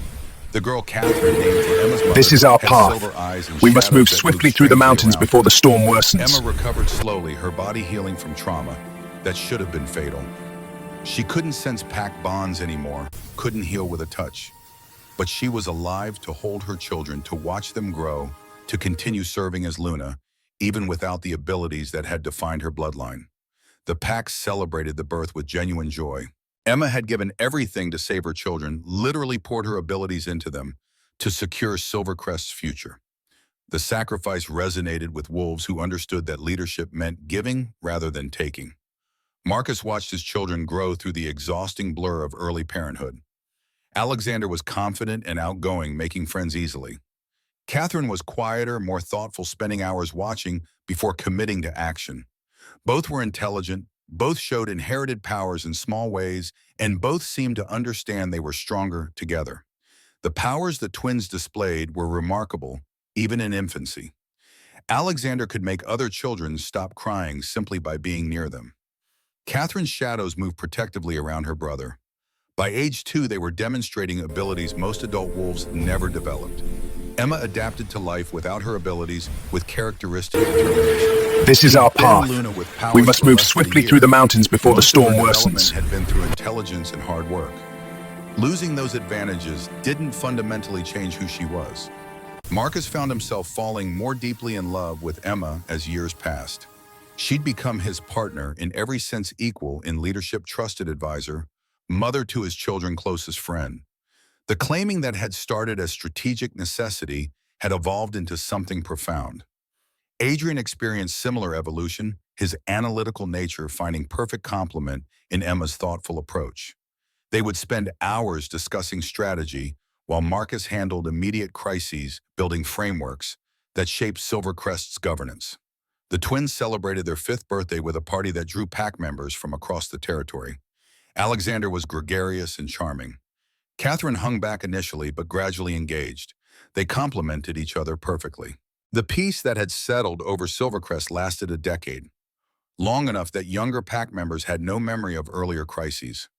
The girl, Catherine, named for Emma's mother, This is our had path. silver eyes and We must shadows move that swiftly moved through the strangely mountains around before the storm them. worsens. Emma recovered slowly, her body healing from trauma that should have been fatal. She couldn't sense pack bonds anymore, couldn't heal with a touch. But she was alive to hold her children, to watch them grow, to continue serving as Luna, even without the abilities that had defined her bloodline. The pack celebrated the birth with genuine joy. Emma had given everything to save her children, literally poured her abilities into them to secure Silvercrest's future. The sacrifice resonated with wolves who understood that leadership meant giving rather than taking. Marcus watched his children grow through the exhausting blur of early parenthood. Alexander was confident and outgoing, making friends easily. Catherine was quieter, more thoughtful, spending hours watching before committing to action. Both were intelligent, both showed inherited powers in small ways, and both seemed to understand they were stronger together. The powers the twins displayed were remarkable, even in infancy. Alexander could make other children stop crying simply by being near them. Catherine's shadows moved protectively around her brother. By age 2, they were demonstrating abilities most adult wolves never developed. Emma adapted to life without her abilities with characteristic determination. This is our path. Luna with We powers must for move less than a swiftly year. through the mountains before the Most of her storm development worsens. had been through intelligence and hard work. Losing those advantages didn't fundamentally change who she was. Marcus found himself falling more deeply in love with Emma as years passed. She'd become his partner, in every sense equal in leadership, trusted advisor, mother to his children, closest friend. The claiming that had started as strategic necessity had evolved into something profound. Adrian experienced similar evolution, his analytical nature finding perfect complement in Emma's thoughtful approach. They would spend hours discussing strategy, while Marcus handled immediate crises, building frameworks that shaped Silvercrest's governance. The twins celebrated their 5th birthday with a party that drew pack members from across the territory. Alexander was gregarious and charming. Catherine hung back initially, but gradually engaged. They complemented each other perfectly. The peace that had settled over Silvercrest lasted a decade, long enough that younger pack members had no memory of earlier crises.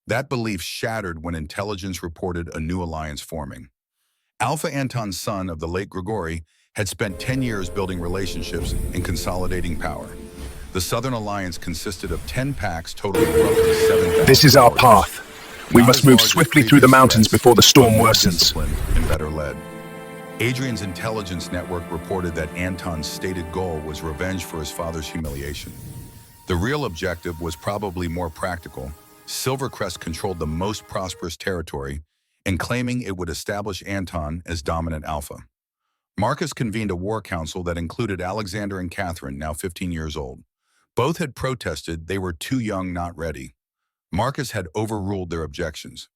That belief shattered when intelligence reported a new alliance forming. Alpha Anton's son of the late Grigori had spent 10 years building relationships and consolidating power. The Southern Alliance consisted of 10 packs totaling roughly 7,000. This is our warriors. path. We Not must as move large as swiftly through the previous mountains threats, before the storm but more worsens. disciplined and better led. Adrian's intelligence network reported that Anton's stated goal was revenge for his father's humiliation. The real objective was probably more practical. Silvercrest controlled the most prosperous territory, and claiming it would establish Anton as dominant alpha. Marcus convened a war council that included Alexander and Catherine, now 15 years old. Both had protested they were too young, not ready. Marcus had overruled their objections.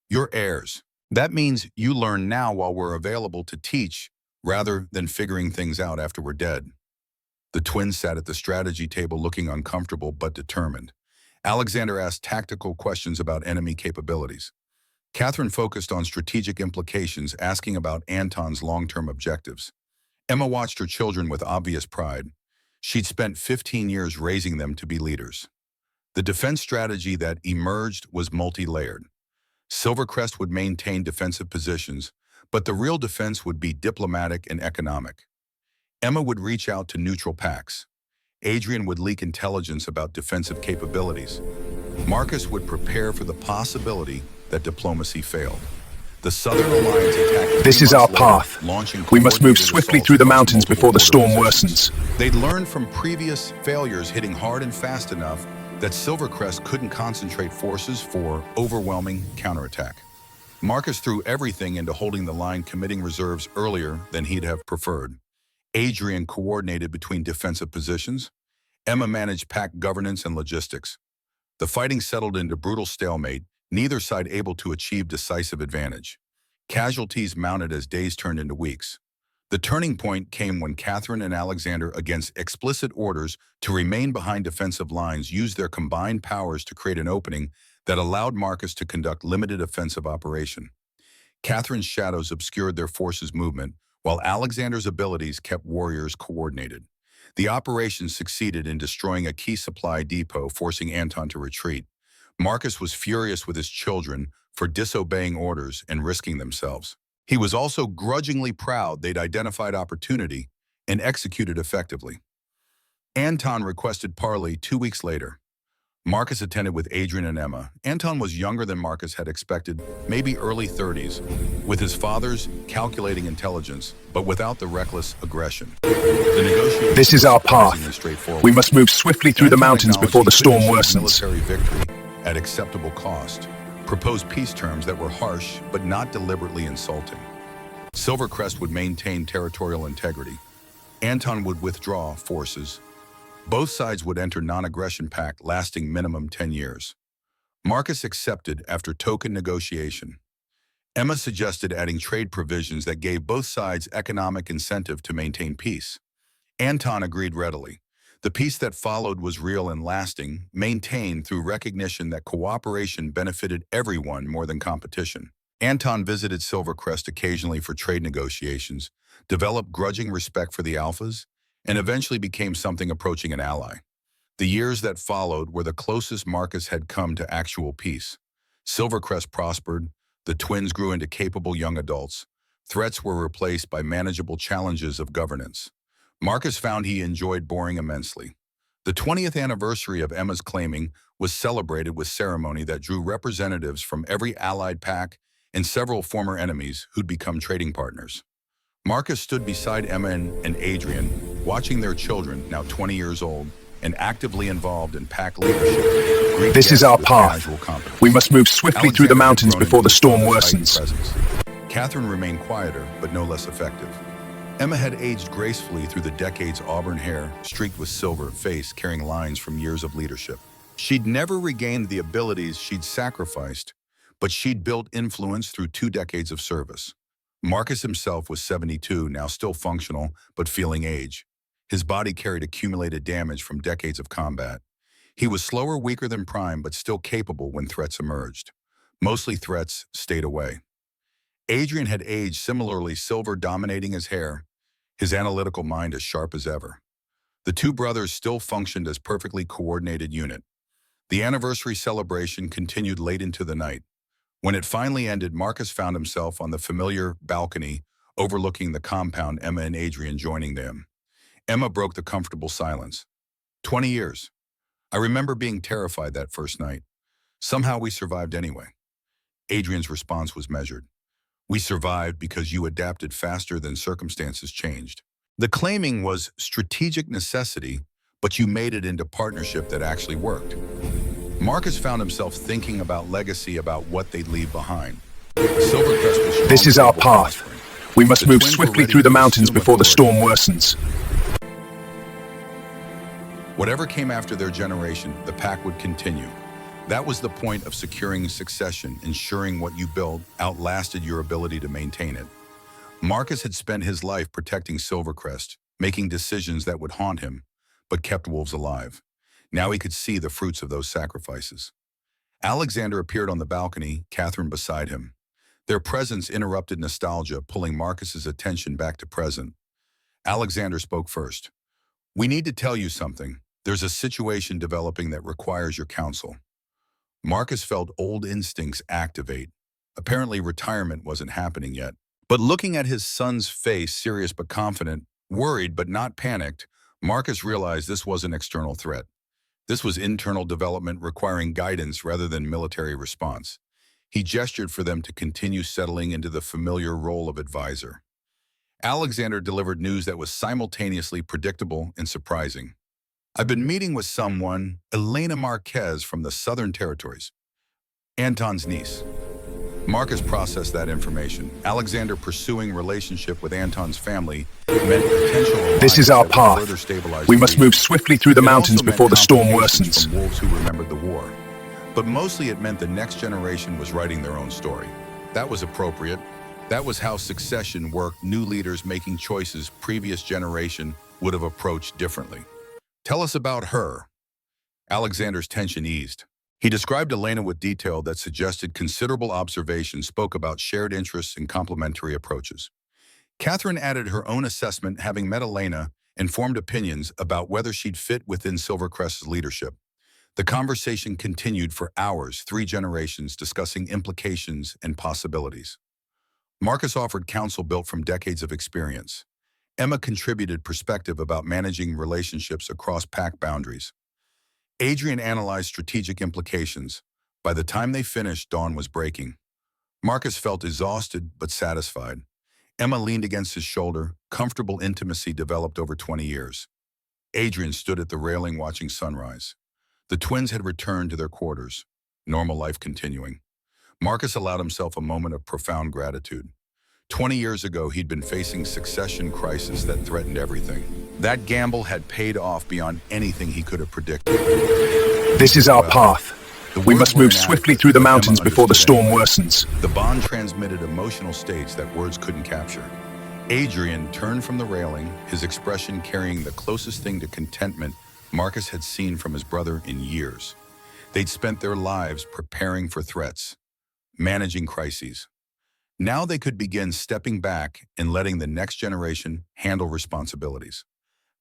You're heirs. That means you learn now while we're available to teach, rather than figuring things out after we're dead. The twins sat at the strategy table looking uncomfortable but determined. Alexander asked tactical questions about enemy capabilities. Catherine focused on strategic implications, asking about Anton's long-term objectives. Emma watched her children with obvious pride. She'd spent 15 years raising them to be leaders. The defense strategy that emerged was multi-layered. Silvercrest would maintain defensive positions, but the real defense would be diplomatic and economic. Emma would reach out to neutral packs. Adrian would leak intelligence about defensive capabilities. Marcus would prepare for the possibility that diplomacy failed. The Southern Alliance attacked. This is our path. Launching We must move coordinated swiftly assaults through the across mountains multiple before the border storm positions. worsens. They'd learned from previous failures, hitting hard and fast enough that Silvercrest couldn't concentrate forces for overwhelming counterattack. Marcus threw everything into holding the line, committing reserves earlier than he'd have preferred. Adrian coordinated between defensive positions. Emma managed pack governance and logistics. The fighting settled into brutal stalemate, neither side able to achieve decisive advantage. Casualties mounted as days turned into weeks. The turning point came when Catherine and Alexander, against explicit orders to remain behind defensive lines, used their combined powers to create an opening that allowed Marcus to conduct limited offensive operation. Catherine's shadows obscured their forces' movement, while Alexander's abilities kept warriors coordinated. The operation succeeded in destroying a key supply depot, forcing Anton to retreat. Marcus was furious with his children for disobeying orders and risking themselves. He was also grudgingly proud they'd identified opportunity and executed effectively. Anton requested parley 2 weeks later. Marcus attended with Adrian and Emma. Anton was younger than Marcus had expected, maybe early 30s, with his father's calculating intelligence, but without the reckless aggression. The negotiations This is were our surprisingly path. straightforward. We must move swiftly through the Anton mountains acknowledged before the he storm couldn't achieve worsens. military victory at acceptable cost, proposed peace terms that were harsh but not deliberately insulting. Silvercrest would maintain territorial integrity. Anton would withdraw forces. Both sides would enter non-aggression pact lasting minimum 10 years. Marcus accepted after token negotiation. Emma suggested adding trade provisions that gave both sides economic incentive to maintain peace. Anton agreed readily. The peace that followed was real and lasting, maintained through recognition that cooperation benefited everyone more than competition. Anton visited Silvercrest occasionally for trade negotiations, developed grudging respect for the Alphas, and eventually became something approaching an ally. The years that followed were the closest Marcus had come to actual peace. Silvercrest prospered, the twins grew into capable young adults, Threats were replaced by manageable challenges of governance. Marcus found he enjoyed boring immensely. The 20th anniversary of Emma's claiming was celebrated with ceremony that drew representatives from every allied pack and several former enemies who'd become trading partners. Marcus stood beside Emma and Adrian, watching their children, now 20 years old, and actively involved in pack leadership. This is our path. We must move swiftly through the mountains before the storm worsens. Catherine remained quieter, but no less effective. Emma had aged gracefully through the decades, auburn hair, streaked with silver, face carrying lines from years of leadership. She'd never regained the abilities she'd sacrificed, but she'd built influence through 2 decades of service. Marcus himself was 72, now still functional, but feeling age. His body carried accumulated damage from decades of combat. He was slower, weaker than Prime, but still capable when threats emerged. Mostly threats stayed away. Adrian had aged similarly, silver dominating his hair, his analytical mind as sharp as ever. The two brothers still functioned as perfectly coordinated unit. The anniversary celebration continued late into the night. When it finally ended, Marcus found himself on the familiar balcony overlooking the compound, Emma and Adrian joining them. Emma broke the comfortable silence. 20 years. I remember being terrified that first night. Somehow we survived anyway. Adrian's response was measured. We survived because you adapted faster than circumstances changed. The claiming was strategic necessity, but you made it into partnership that actually worked. Marcus found himself thinking about legacy, about what they'd leave behind. Silvercrest was strong, This is our path. prospering. We must The move twins were swiftly ready through the to mountains assume before the storm authority. worsens. Whatever came after their generation, the pack would continue. That was the point of securing succession, ensuring what you built outlasted your ability to maintain it. Marcus had spent his life protecting Silvercrest, making decisions that would haunt him, but kept wolves alive. Now he could see the fruits of those sacrifices. Alexander appeared on the balcony, Catherine beside him. Their presence interrupted nostalgia, pulling Marcus's attention back to present. Alexander spoke first. We need to tell you something. There's a situation developing that requires your counsel. Marcus felt old instincts activate. Apparently retirement wasn't happening yet. But looking at his son's face, serious but confident, worried but not panicked, Marcus realized this was an external threat. This was internal development requiring guidance rather than military response. He gestured for them to continue settling into the familiar role of advisor. Alexander delivered news that was simultaneously predictable and surprising. I've been meeting with someone, Elena Marquez from the Southern Territories, Anton's niece. Marcus processed that information. Alexander pursuing relationship with Anton's family meant potential alliance This is our that would further path. stabilize We the must region. move swiftly through the It mountains also meant before the storm complications worsens. from wolves who remembered the war. But mostly it meant the next generation was writing their own story. That was appropriate. That was how succession worked, new leaders making choices previous generation would have approached differently. Tell us about her. Alexander's tension eased. He described Elena with detail that suggested considerable observation, spoke about shared interests and complementary approaches. Catherine added her own assessment, having met Elena, and formed opinions about whether she'd fit within Silvercrest's leadership. The conversation continued for hours, 3 generations discussing implications and possibilities. Marcus offered counsel built from decades of experience. Emma contributed perspective about managing relationships across pack boundaries. Adrian analyzed strategic implications. By the time they finished, dawn was breaking. Marcus felt exhausted but satisfied. Emma leaned against his shoulder. Comfortable intimacy developed over 20 years. Adrian stood at the railing watching sunrise. The twins had returned to their quarters, normal life continuing. Marcus allowed himself a moment of profound gratitude. 20 years ago, he'd been facing succession crisis that threatened everything. That gamble had paid off beyond anything he could have predicted. This is our Well, path. the We words must were move inadequate, swiftly through the but Emma mountains before the understood storm anyway. worsens. The bond transmitted emotional states that words couldn't capture. Adrian turned from the railing, his expression carrying the closest thing to contentment Marcus had seen from his brother in years. They'd spent their lives preparing for threats, managing crises. Now they could begin stepping back and letting the next generation handle responsibilities.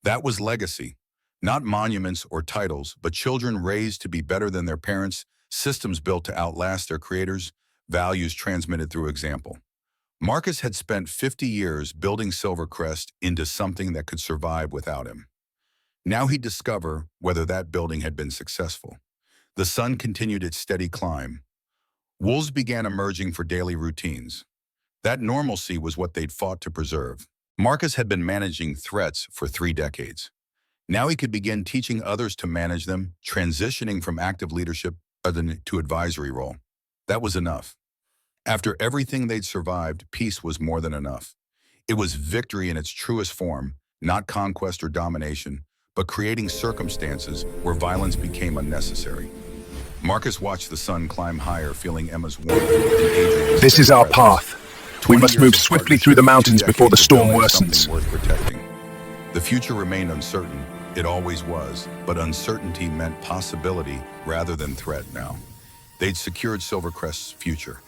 That was legacy, not monuments or titles, but children raised to be better than their parents, systems built to outlast their creators, values transmitted through example. Marcus had spent 50 years building Silvercrest into something that could survive without him. Now he'd discover whether that building had been successful. The sun continued its steady climb. Wolves began emerging for daily routines. That normalcy was what they'd fought to preserve. Marcus had been managing threats for 3 decades. Now he could begin teaching others to manage them, transitioning from active leadership to advisory role. That was enough. After everything they'd survived, peace was more than enough. It was victory in its truest form, not conquest or domination, but creating circumstances where violence became unnecessary. Marcus watched the sun climb higher, feeling Emma's warmth and Adrian's This is our presence. path. We must move swiftly through the mountains before the storm worsens. Something worth protecting. The future remained uncertain. It always was, but uncertainty meant possibility rather than threat now. They'd secured Silvercrest's future.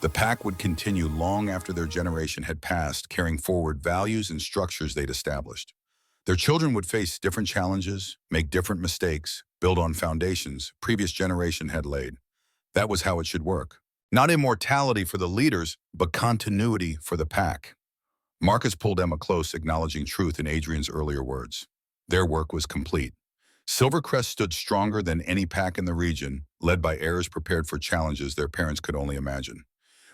The pack would continue long after their generation had passed, carrying forward values and structures they'd established. Their children would face different challenges, make different mistakes, build on foundations previous generation had laid. That was how it should work. Not immortality for the leaders, but continuity for the pack. Marcus pulled Emma close, acknowledging truth in Adrian's earlier words. Their work was complete. Silvercrest stood stronger than any pack in the region, led by heirs prepared for challenges their parents could only imagine.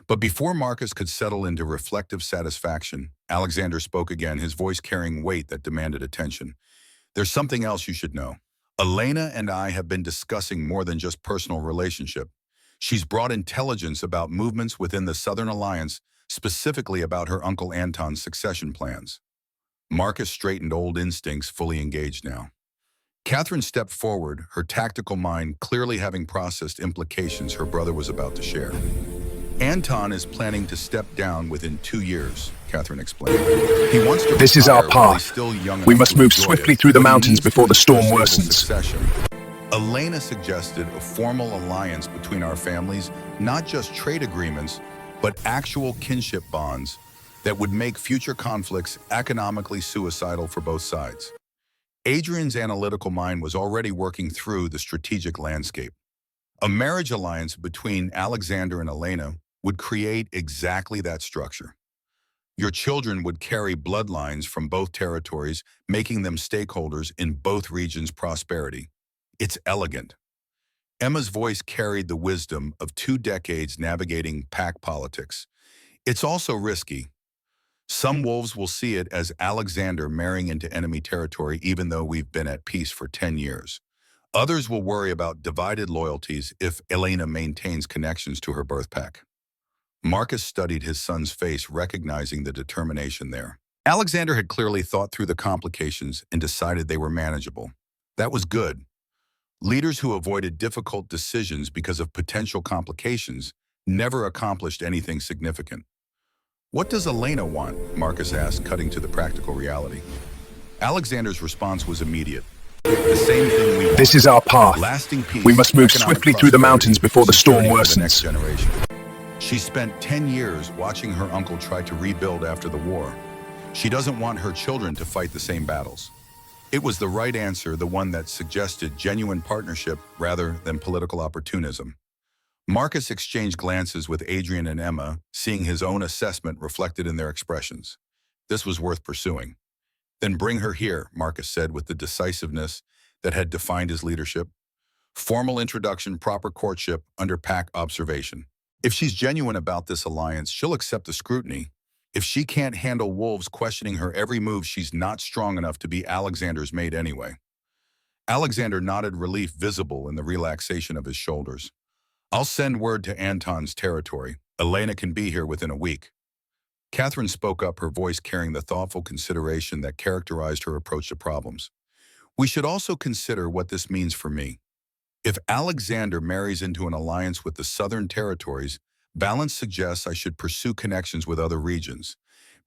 But before Marcus could settle into reflective satisfaction, Alexander spoke again, his voice carrying weight that demanded attention. There's something else you should know. Elena and I have been discussing more than just personal relationship. She's brought intelligence about movements within the Southern Alliance, specifically about her Uncle Anton's succession plans. Marcus straightened old instincts, fully engaged now. Catherine stepped forward, her tactical mind clearly having processed implications her brother was about to share. Anton is planning to step down within 2 years, Catherine explained. He wants to This is our retire while he's path. still young We enough must to move enjoy swiftly it, through the but he mountains needs before to the storm ensure worsens. succession. Elena suggested a formal alliance between our families, not just trade agreements, but actual kinship bonds that would make future conflicts economically suicidal for both sides. Adrian's analytical mind was already working through the strategic landscape. A marriage alliance between Alexander and Elena would create exactly that structure. Your children would carry bloodlines from both territories, making them stakeholders in both regions' prosperity. It's elegant. Emma's voice carried the wisdom of 2 decades navigating pack politics. It's also risky. Some wolves will see it as Alexander marrying into enemy territory even though we've been at peace for 10 years. Others will worry about divided loyalties if Elena maintains connections to her birth pack. Marcus studied his son's face, recognizing the determination there. Alexander had clearly thought through the complications and decided they were manageable. That was good. Leaders who avoided difficult decisions because of potential complications never accomplished anything significant. What does Elena want? Marcus asked, cutting to the practical reality. Alexander's response was immediate. The same thing we want. This is our path. Lasting peace. We must move economic swiftly through the prosperity, mountains before the storm security for the next worsens. generation. She spent 10 years watching her uncle try to rebuild after the war. She doesn't want her children to fight the same battles. It was the right answer, the one that suggested genuine partnership rather than political opportunism. Marcus exchanged glances with Adrian and Emma, seeing his own assessment reflected in their expressions. This was worth pursuing. Then bring her here, Marcus said with the decisiveness that had defined his leadership. Formal introduction, proper courtship, under pack observation. If she's genuine about this alliance, she'll accept the scrutiny. If she can't handle wolves questioning her every move, she's not strong enough to be Alexander's mate anyway. Alexander nodded, relief visible in the relaxation of his shoulders. I'll send word to Anton's territory. Elena can be here within a week. Catherine spoke up, her voice carrying the thoughtful consideration that characterized her approach to problems. We should also consider what this means for me. If Alexander marries into an alliance with the southern territories, balance suggests I should pursue connections with other regions.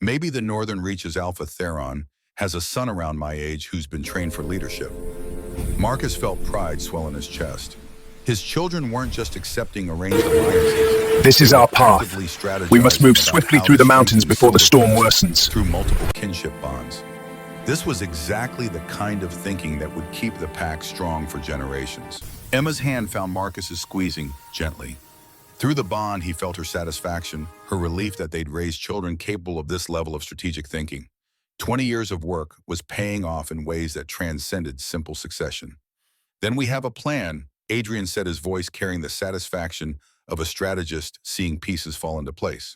Maybe the northern reaches Alpha Theron has a son around my age who's been trained for leadership. Marcus felt pride swell in his chest. His children weren't just accepting arranged alliances. This is our path. Actively We must strategizing move about swiftly how through to the mountains strengthen before the storm Silvercrest worsens. through multiple kinship bonds. This was exactly the kind of thinking that would keep the pack strong for generations. Emma's hand found Marcus's, squeezing gently. Through the bond, he felt her satisfaction, her relief that they'd raised children capable of this level of strategic thinking. 20 years of work was paying off in ways that transcended simple succession. Then we have a plan, Adrian said, his voice carrying the satisfaction of a strategist seeing pieces fall into place.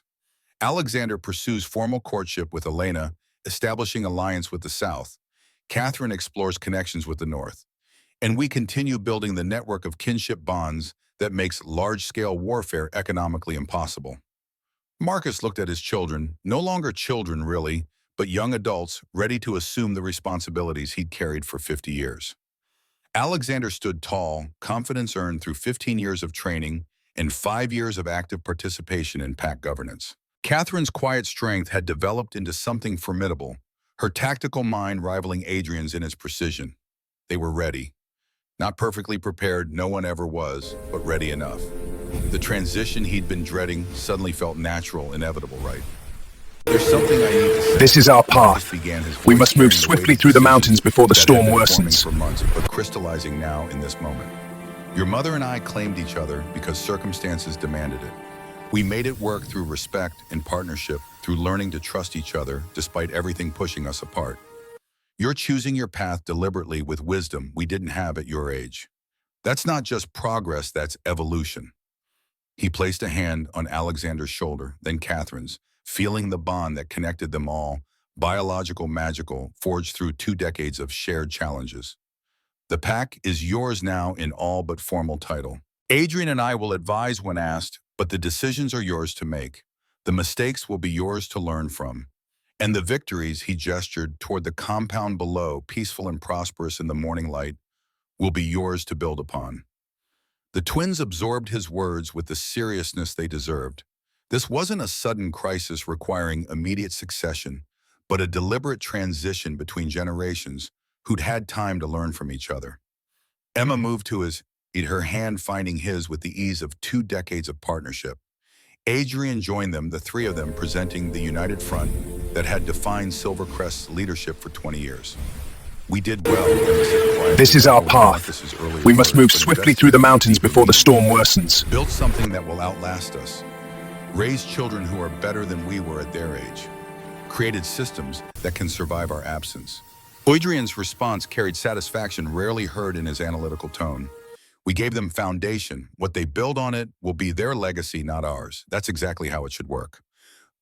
Alexander pursues formal courtship with Elena, establishing alliance with the South. Catherine explores connections with the North. And we continue building the network of kinship bonds that makes large-scale warfare economically impossible. Marcus looked at his children, no longer children really, but young adults ready to assume the responsibilities he'd carried for 50 years. Alexander stood tall, confidence earned through 15 years of training and 5 years of active participation in pack governance. Catherine's quiet strength had developed into something formidable, her tactical mind rivaling Adrian's in its precision. They were ready. Not perfectly prepared, no one ever was, but ready enough. The transition he'd been dreading suddenly felt natural, inevitable, right? There's something I need to say. This is our path. We must move swiftly through the mountains before the storm worsens. For months, but crystallizing now in this moment. Your mother and I claimed each other because circumstances demanded it. We made it work through respect and partnership, through learning to trust each other despite everything pushing us apart. You're choosing your path deliberately with wisdom we didn't have at your age. That's not just progress, that's evolution. He placed a hand on Alexander's shoulder, then Catherine's, feeling the bond that connected them all, biological, magical, forged through 2 decades of shared challenges. The pack is yours now in all but formal title. Adrian and I will advise when asked, but the decisions are yours to make. The mistakes will be yours to learn from. And the victories, he gestured toward the compound below, peaceful and prosperous in the morning light, will be yours to build upon. The twins absorbed his words with the seriousness they deserved. This wasn't a sudden crisis requiring immediate succession, but a deliberate transition between generations who'd had time to learn from each other. Emma moved to her hand finding his with the ease of 2 decades of partnership. Adrian joined them, the 3 of them presenting the united front that had defined Silvercrest's leadership for 20 years. We did well, Emma said quietly. This is our path. We must move swiftly through the mountains before the storm worsens. Build something that will outlast us. Raise children who are better than we were at their age. Created systems that can survive our absence. Adrian's response carried satisfaction rarely heard in his analytical tone. We gave them foundation. What they build on it will be their legacy, not ours. That's exactly how it should work.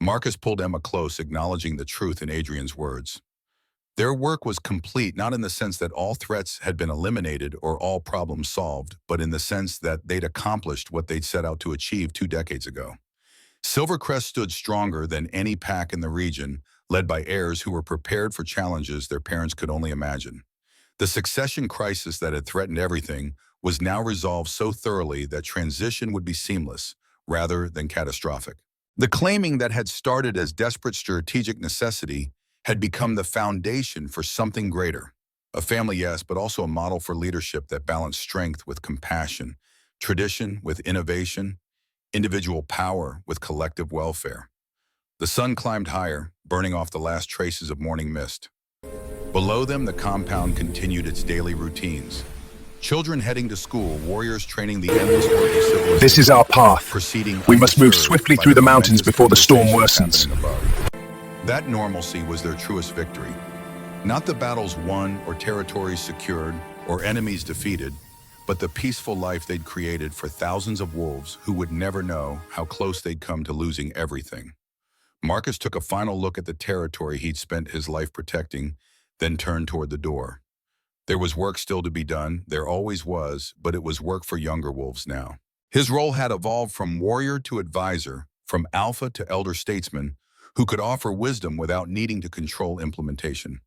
Marcus pulled Emma close, acknowledging the truth in Adrian's words. Their work was complete, not in the sense that all threats had been eliminated or all problems solved, but in the sense that they'd accomplished what they'd set out to achieve 2 decades ago. Silvercrest stood stronger than any pack in the region, led by heirs who were prepared for challenges their parents could only imagine. The succession crisis that had threatened everything was now resolved so thoroughly that transition would be seamless, rather than catastrophic. The claiming that had started as desperate strategic necessity had become the foundation for something greater. A family, yes, but also a model for leadership that balanced strength with compassion, tradition with innovation, individual power with collective welfare. The sun climbed higher, burning off the last traces of morning mist. Below them, the compound continued its daily routines. Children heading to school, warriors training the endless work of civilization. This is our path. Proceeding we must move swiftly through the mountains before the storm worsens. That normalcy was their truest victory. Not the battles won or territories secured or enemies defeated, but the peaceful life they'd created for thousands of wolves who would never know how close they'd come to losing everything. Marcus took a final look at the territory he'd spent his life protecting, then turned toward the door. There was work still to be done, there always was, but it was work for younger wolves now. His role had evolved from warrior to advisor, from alpha to elder statesman, who could offer wisdom without needing to control implementation.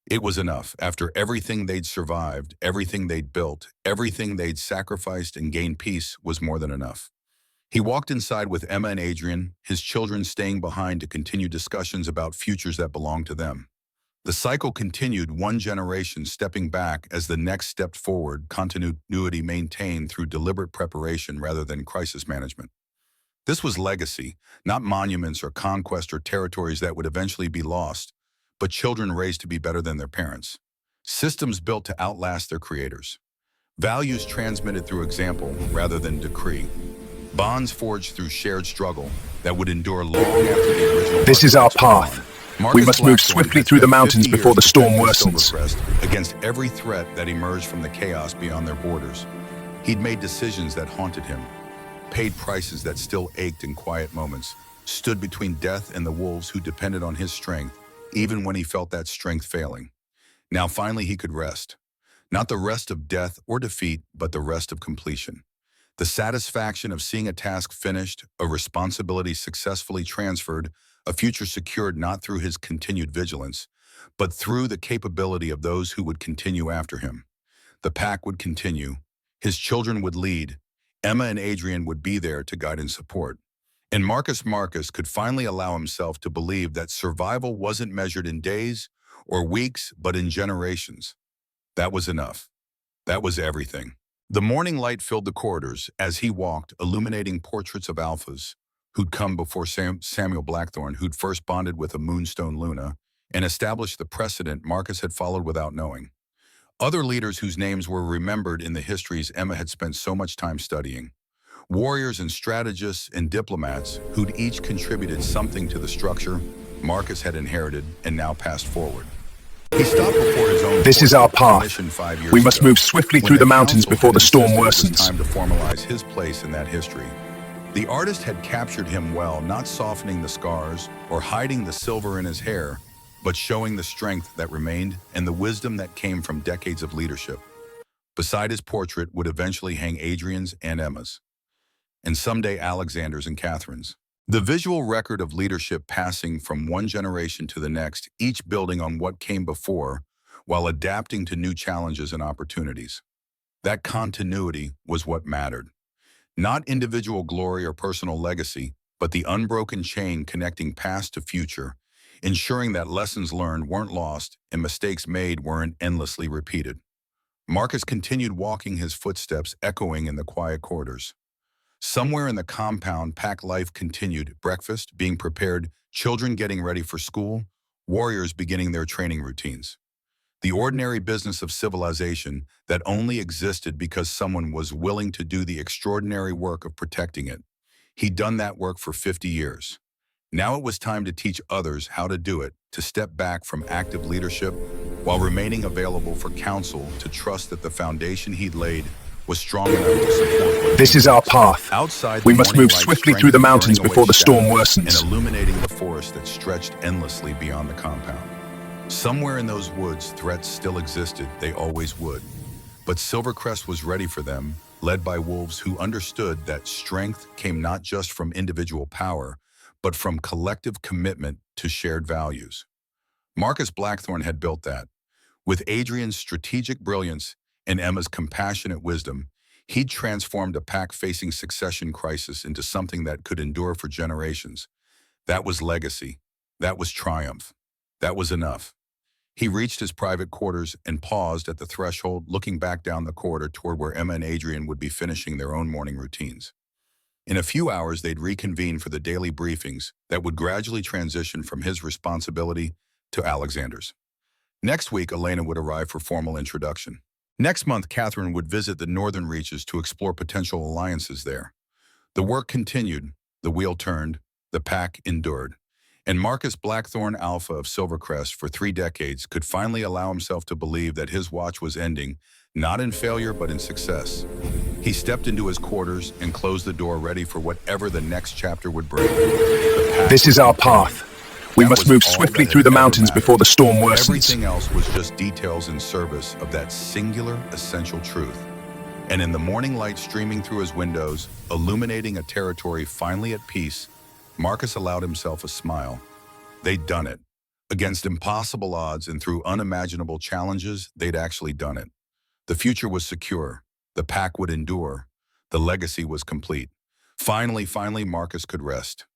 It was enough. After everything they'd survived, everything they'd built, everything they'd sacrificed and gained peace was more than enough. He walked inside with Emma and Adrian, his children staying behind to continue discussions about futures that belonged to them. The cycle continued, one generation stepping back as the next stepped forward, continuity maintained through deliberate preparation rather than crisis management. This was legacy, not monuments or conquest or territories that would eventually be lost, but children raised to be better than their parents. Systems built to outlast their creators. Values transmitted through example rather than decree. Bonds forged through shared struggle that would endure long after the original This is our architects were gone. path. We must move swiftly through the mountains before the storm worsens. Against every threat that emerged from the chaos beyond their borders. He'd made decisions that haunted him, paid prices that still ached in quiet moments, stood between death and the wolves who depended on his strength, even when he felt that strength failing. Now finally he could rest. Not the rest of death or defeat, but the rest of completion. The satisfaction of seeing a task finished, a responsibility successfully transferred, a future secured not through his continued vigilance, but through the capability of those who would continue after him. The pack would continue. His children would lead. Emma and Adrian would be there to guide and support. And Marcus could finally allow himself to believe that survival wasn't measured in days or weeks, but in generations. That was enough. That was everything. The morning light filled the corridors as he walked, illuminating portraits of alphas who'd come before Samuel Blackthorne, who'd first bonded with a Moonstone Luna, and established the precedent Marcus had followed without knowing. Other leaders whose names were remembered in the histories Emma had spent so much time studying. Warriors and strategists and diplomats who'd each contributed something to the structure Marcus had inherited and now passed forward. He stopped before his own. This is our path. We must move swiftly through the mountains before the storm worsens. It was time to formalize his place in that history. The artist had captured him well, not softening the scars or hiding the silver in his hair, but showing the strength that remained and the wisdom that came from decades of leadership. Beside his portrait would eventually hang Adrian's and Emma's, and someday Alexander's and Catherine's. The visual record of leadership passing from one generation to the next, each building on what came before, while adapting to new challenges and opportunities. That continuity was what mattered. Not individual glory or personal legacy, but the unbroken chain connecting past to future, ensuring that lessons learned weren't lost and mistakes made weren't endlessly repeated. Marcus continued walking, his footsteps echoing in the quiet corridors. Somewhere in the compound, pack life continued, breakfast being prepared, children getting ready for school, warriors beginning their training routines. The ordinary business of civilization that only existed because someone was willing to do the extraordinary work of protecting it. He'd done that work for 50 years. Now it was time to teach others how to do it, to step back from active leadership while remaining available for counsel, to trust that the foundation he'd laid was strong enough to support. This is our path. Outside, we must move swiftly through the mountains before the storm worsens. And illuminating the forest that stretched endlessly beyond the compound. Somewhere in those woods, threats still existed, they always would. But Silvercrest was ready for them, led by wolves who understood that strength came not just from individual power, but from collective commitment to shared values. Marcus Blackthorne had built that. With Adrian's strategic brilliance and Emma's compassionate wisdom, he'd transformed a pack facing succession crisis into something that could endure for generations. That was legacy. That was triumph. That was enough. He reached his private quarters and paused at the threshold, looking back down the corridor toward where Emma and Adrian would be finishing their own morning routines. In a few hours, they'd reconvene for the daily briefings that would gradually transition from his responsibility to Alexander's. Next week, Elena would arrive for formal introduction. Next month, Catherine would visit the northern reaches to explore potential alliances there. The work continued, the wheel turned, the pack endured, and Marcus Blackthorne Alpha of Silvercrest for 3 decades could finally allow himself to believe that his watch was ending, not in failure but in success. He stepped into his quarters and closed the door, ready for whatever the next chapter would bring. This is our path. We must move swiftly through the mountains before the storm worsens. Everything else was just details in service of that singular, essential truth. And in the morning light streaming through his windows, illuminating a territory finally at peace, Marcus allowed himself a smile. They'd done it. Against impossible odds and through unimaginable challenges, they'd actually done it. The future was secure. The pack would endure. The legacy was complete. Finally, Marcus could rest.